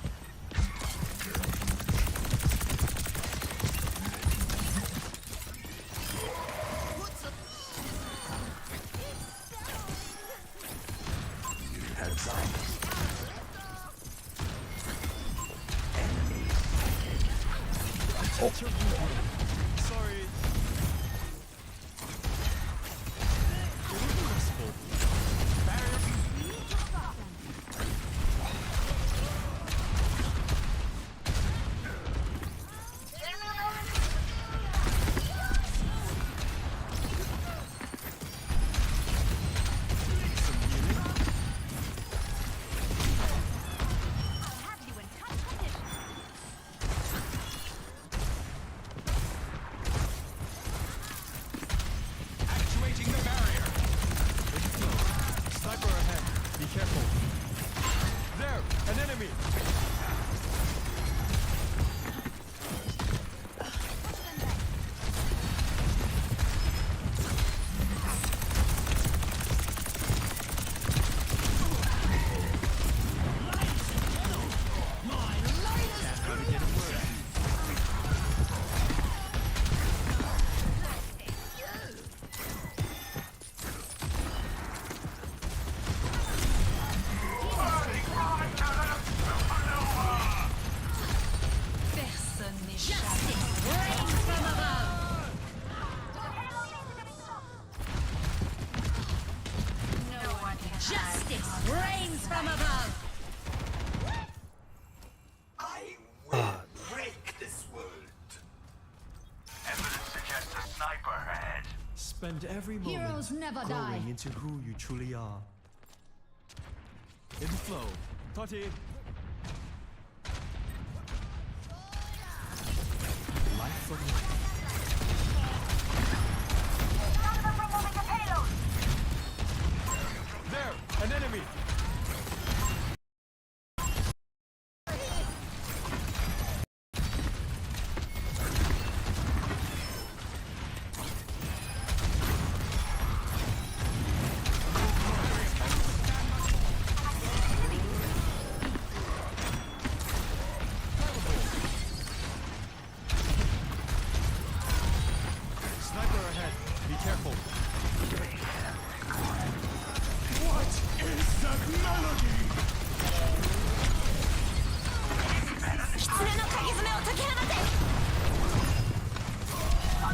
Heads up. Sorry. Actuating the barrier. Sniper ahead. Be careful. There, an enemy. Justice reigns from above! I will break this world. Evidence suggests a sniper ahead. Spend every moment Heroes never growing die. into who you truly are. In flow. Toti. Life from life. There, an enemy. Sniper ahead. Be careful. What is that melody?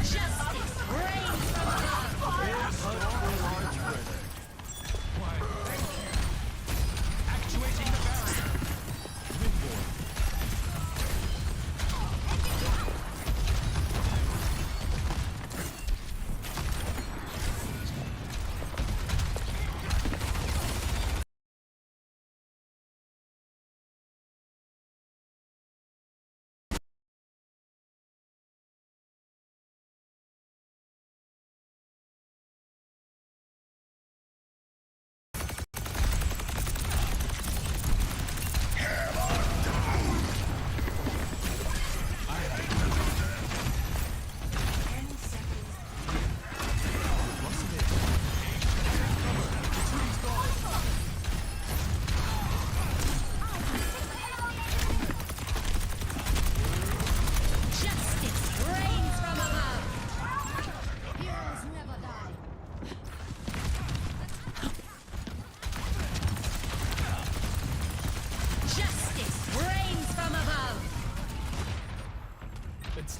Justice reigns from above! Actuating the barrier. Windborne.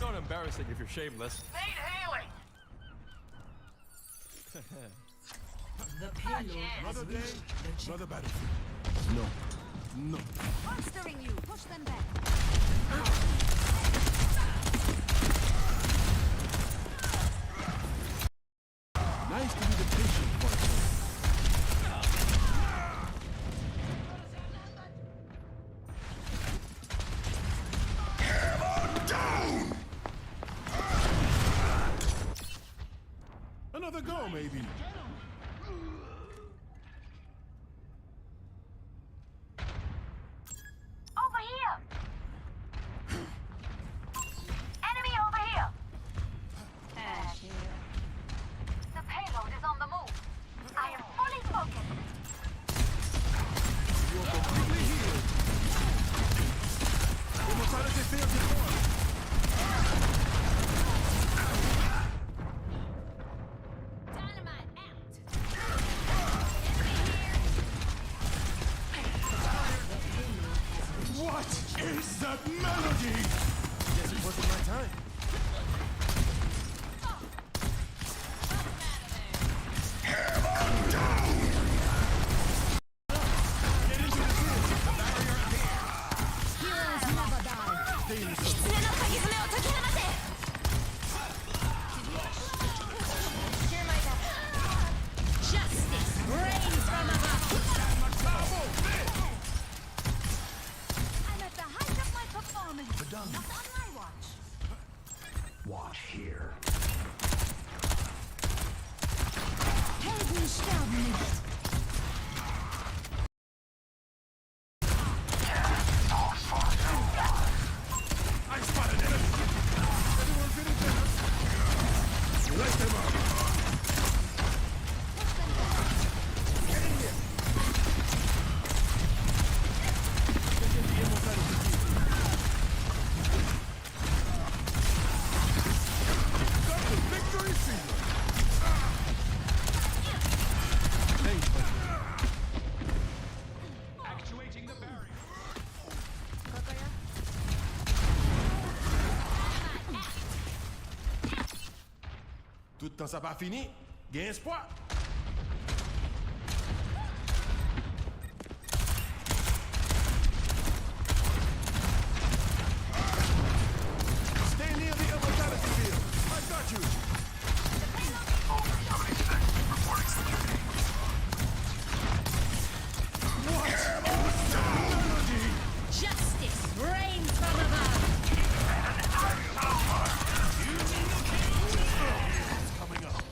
not embarrassing if you're shameless. Need healing! The payload has Another day, reached the checkpoint. another battlefield. No. Monstering you. Push them back. Nice to be the patient person. Another go, maybe. Over here! Enemy over here! The payload is on the move. I am fully focused. You are completely healed. Immortality failed before. Dynamite out. What is that melody? Guess it wasn't my time. Heroes never die. Justice reigns from above. I'm at the height of my performance. Not on my watch. Watch here. Helden sterben nicht. I spotted it. Everyone finish them. Let them up. Get in here. Taking the immortality field. Got the victory seal. Thanks, buddy. Actuating the barrier. Tout le temps ça pas fini. Gain espoir. Stay near the immortality field. I got you. What is that melody? Justice reigns from above. It's coming up.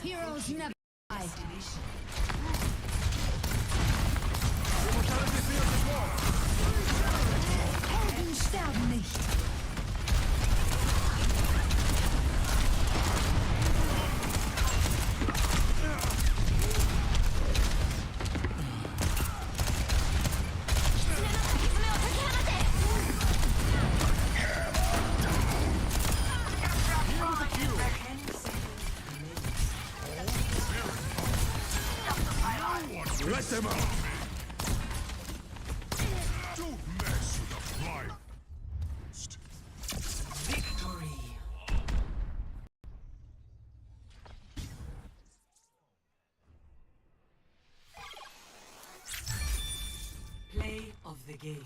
Heroes never die. Immortality field is won. Helden sterben nicht. Here with the cue. 10 seconds. Let them out. Don't mess with the fly. Victory. Play of the game.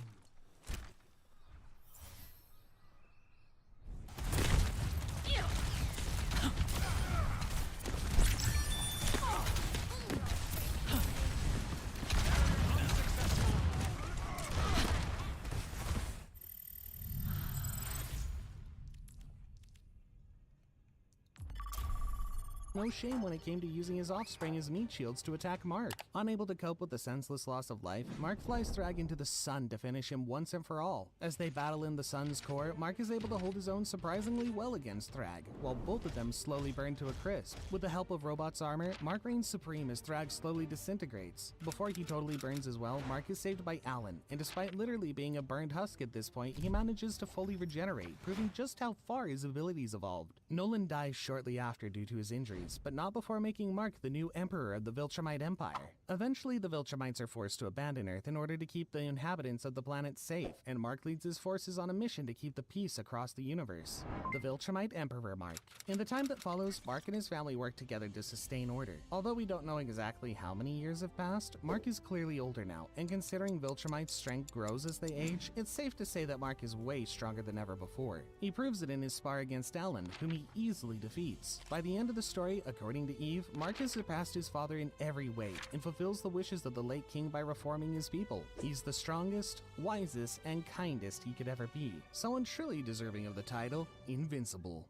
no shame when it came to using his offspring as meat shields to attack Mark. Unable to cope with the senseless loss of life, Mark flies Thrag into the sun to finish him once and for all. As they battle in the sun's core, Mark is able to hold his own surprisingly well against Thrag, while both of them slowly burn to a crisp. With the help of Robot's armor, Mark reigns supreme as Thrag slowly disintegrates. Before he totally burns as well, Mark is saved by Alan, and despite literally being a burned husk at this point, he manages to fully regenerate, proving just how far his abilities evolved. Nolan dies shortly after due to his injuries, but not before making Mark the new emperor of the Viltrumite Empire. Eventually, the Viltrumites are forced to abandon Earth in order to keep the inhabitants of the planet safe, and Mark leads his forces on a mission to keep the peace across the universe. The Viltrumite Emperor Mark. In the time that follows, Mark and his family work together to sustain order. Although we don't know exactly how many years have passed, Mark is clearly older now, and considering Viltrumite's strength grows as they age, it's safe to say that Mark is way stronger than ever before. He proves it in his spar against Alan, whom he easily defeats. By the end of the story, according to Eve, Mark has surpassed his father in every way and fulfills the wishes of the late king by reforming his people. He's the strongest, wisest, and kindest he could ever be. Someone truly deserving of the title, Invincible.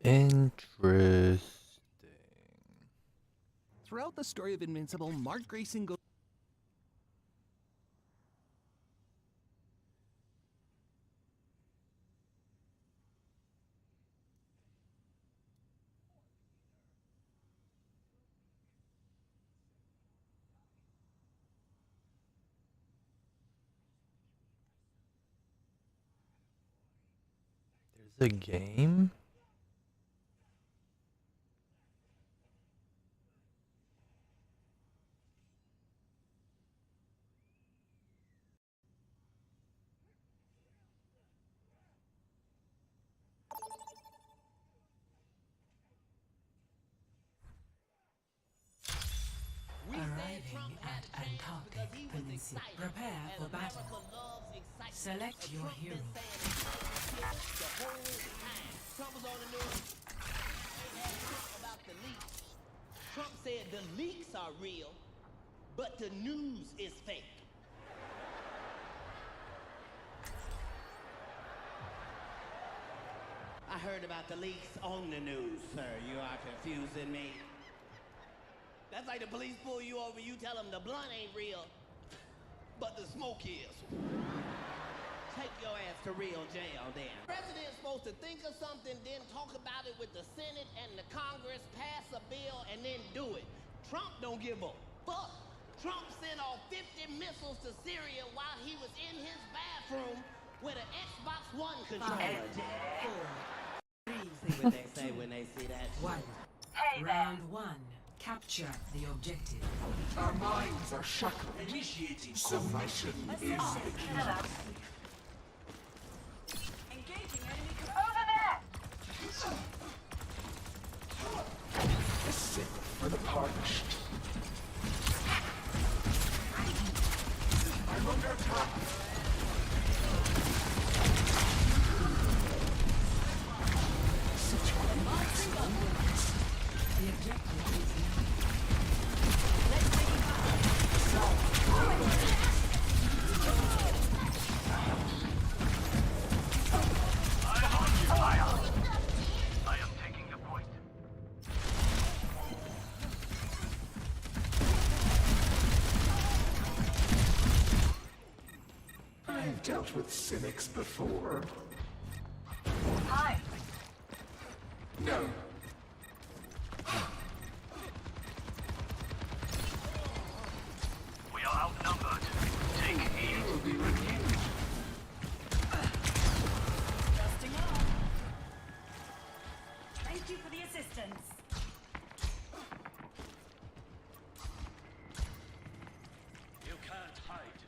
Interesting. Throughout the story of Invincible, Mark Grayson goes There's a game? Arriving at Antarctic Peninsula. Prepare for battle. Select your hero. Trump was on the news. They had Trump about the leaks. Trump said the leaks are real, but the news is fake. I heard about the leaks on the news, sir. You are confusing me. That's like the police pull you over, you tell them the blunt ain't real, but the smoke is. Take your ass to real jail then. The president's supposed to think of something, then talk about it with the Senate and the Congress, pass a bill, and then do it. Trump don't give a fuck. Trump sent off 50 missiles to Syria while he was in his bathroom with an Xbox One controller. 5, 4, 3, See what they say when they see that shit. 1. Round 1. Capture the objective. Our minds are shackled. Initiating submission is the key. Engaging enemy over there! The sick for the parched. I'm under attack. The objective is I am taking the point. I've dealt with cynics before. Hi. No. We are outnumbered. Take heed. Will be renewed. Dusting off. Thank you for the assistance. You can't hide.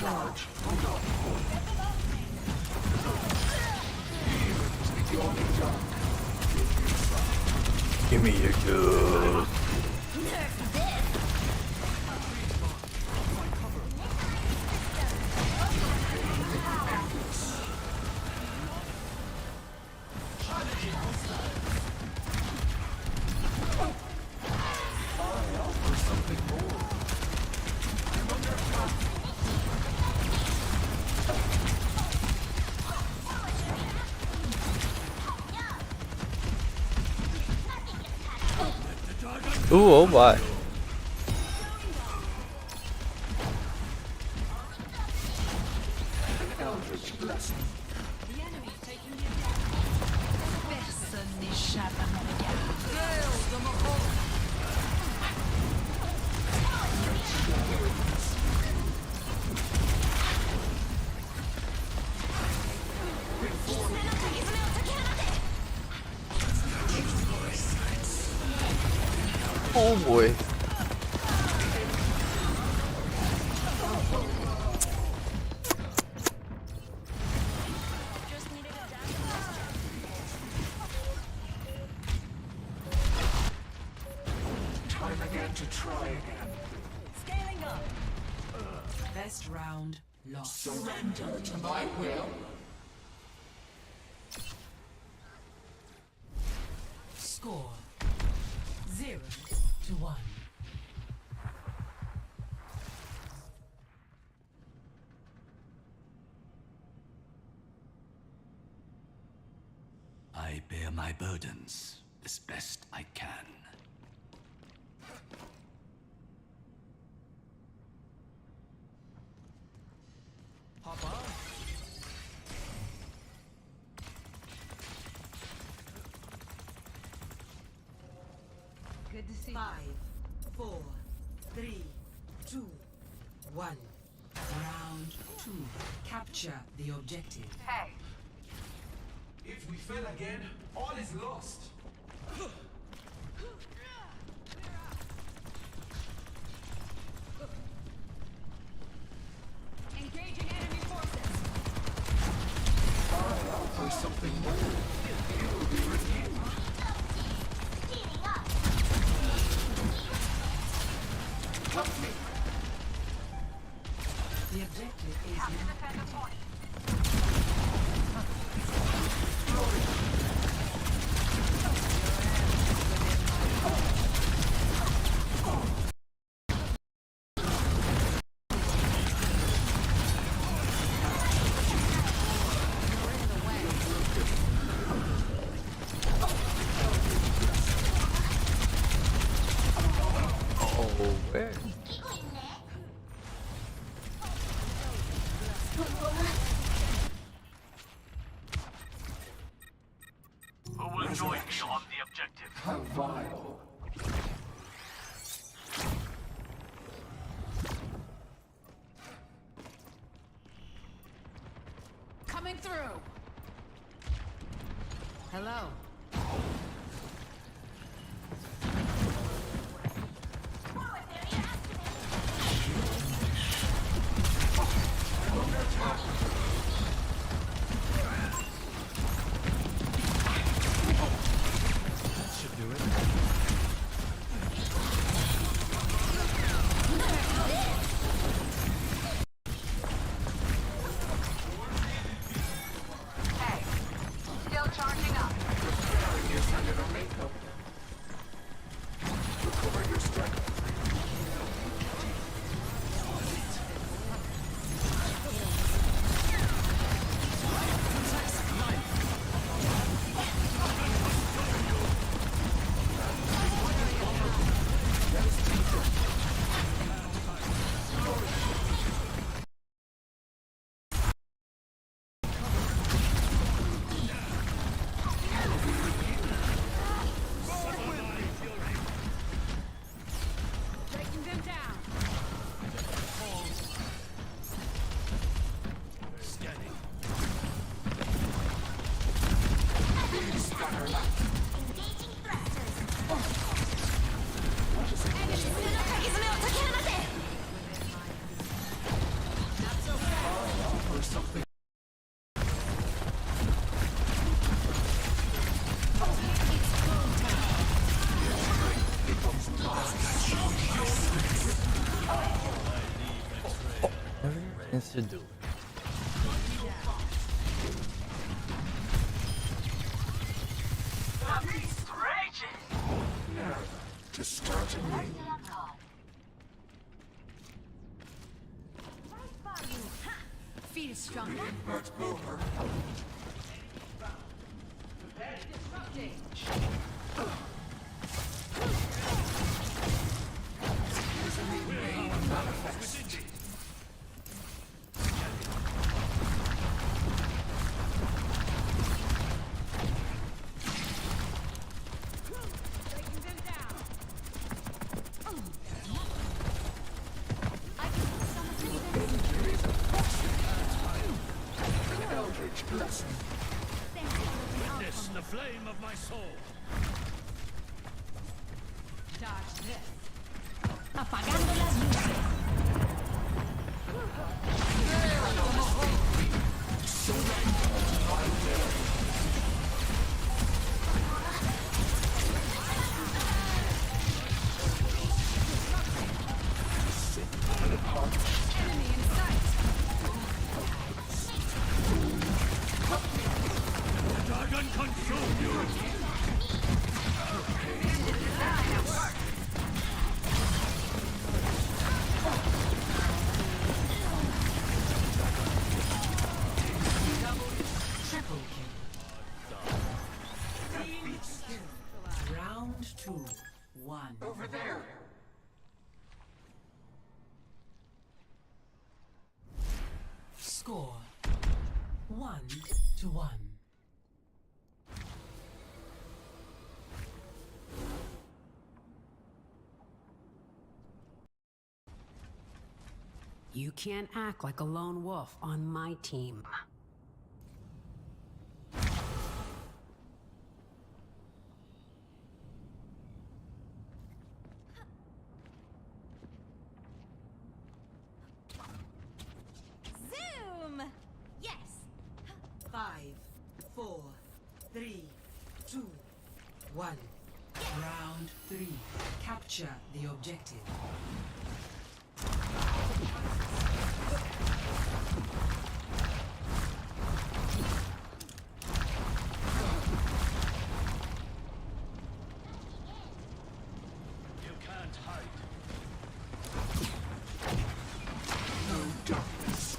charge. Give me your goods. Ooh, oh my. Oh boy. Time again to try again. Scaling up. Best round lost. Surrender to my will. Score 0-1. I bear my burdens as best I can. Good to see 5, 4, 3, 2, 1. Round 2. Capture the objective. Hey, If we fail again, all is lost. Engaging enemy forces. For something more. You will be reviewed. heating up. Help me. The objective is Have to now defend the point. Oh, where? Who will join me on the objective? How vile. Coming through. Hello. That should do it. Hey, still charging up. to do it. Now, to start a ring. Feet is stronger. But over. Witness the flame of my soul. Dodge this. Apagando las luces. Enemy in sight. Dragon consume you. Triple kill. Round 2. 1. Over there. Score 1-1. You can't act like a lone wolf on my team. Zoom! Yes! 5, 4, 3, 2, 1. Round 3. Capture the objective. You can't hide. No darkness.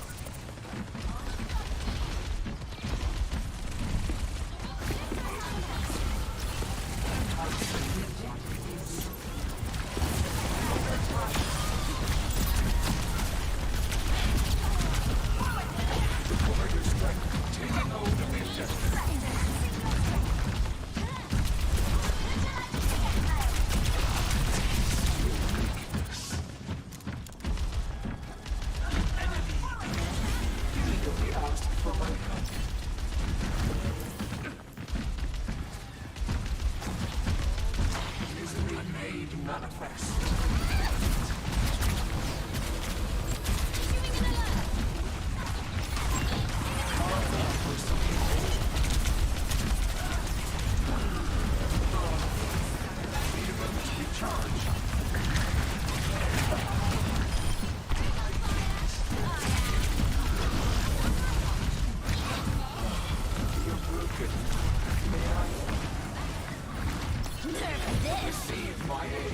Receive my aid.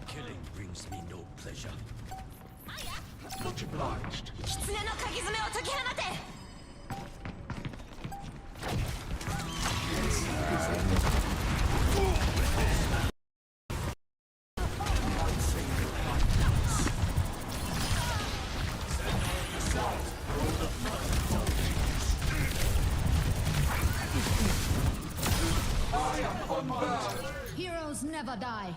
Killing brings me no pleasure. Much obliged. 狐の鍵爪を解き放て This is Heroes never die.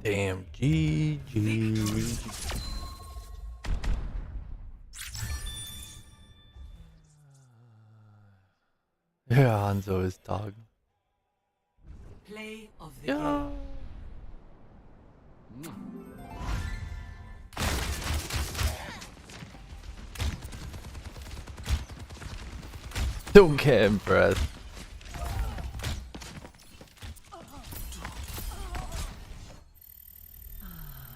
Damn, GG. Ja, Hanzo ist Tag. Play of the Ja. Don't get impressed.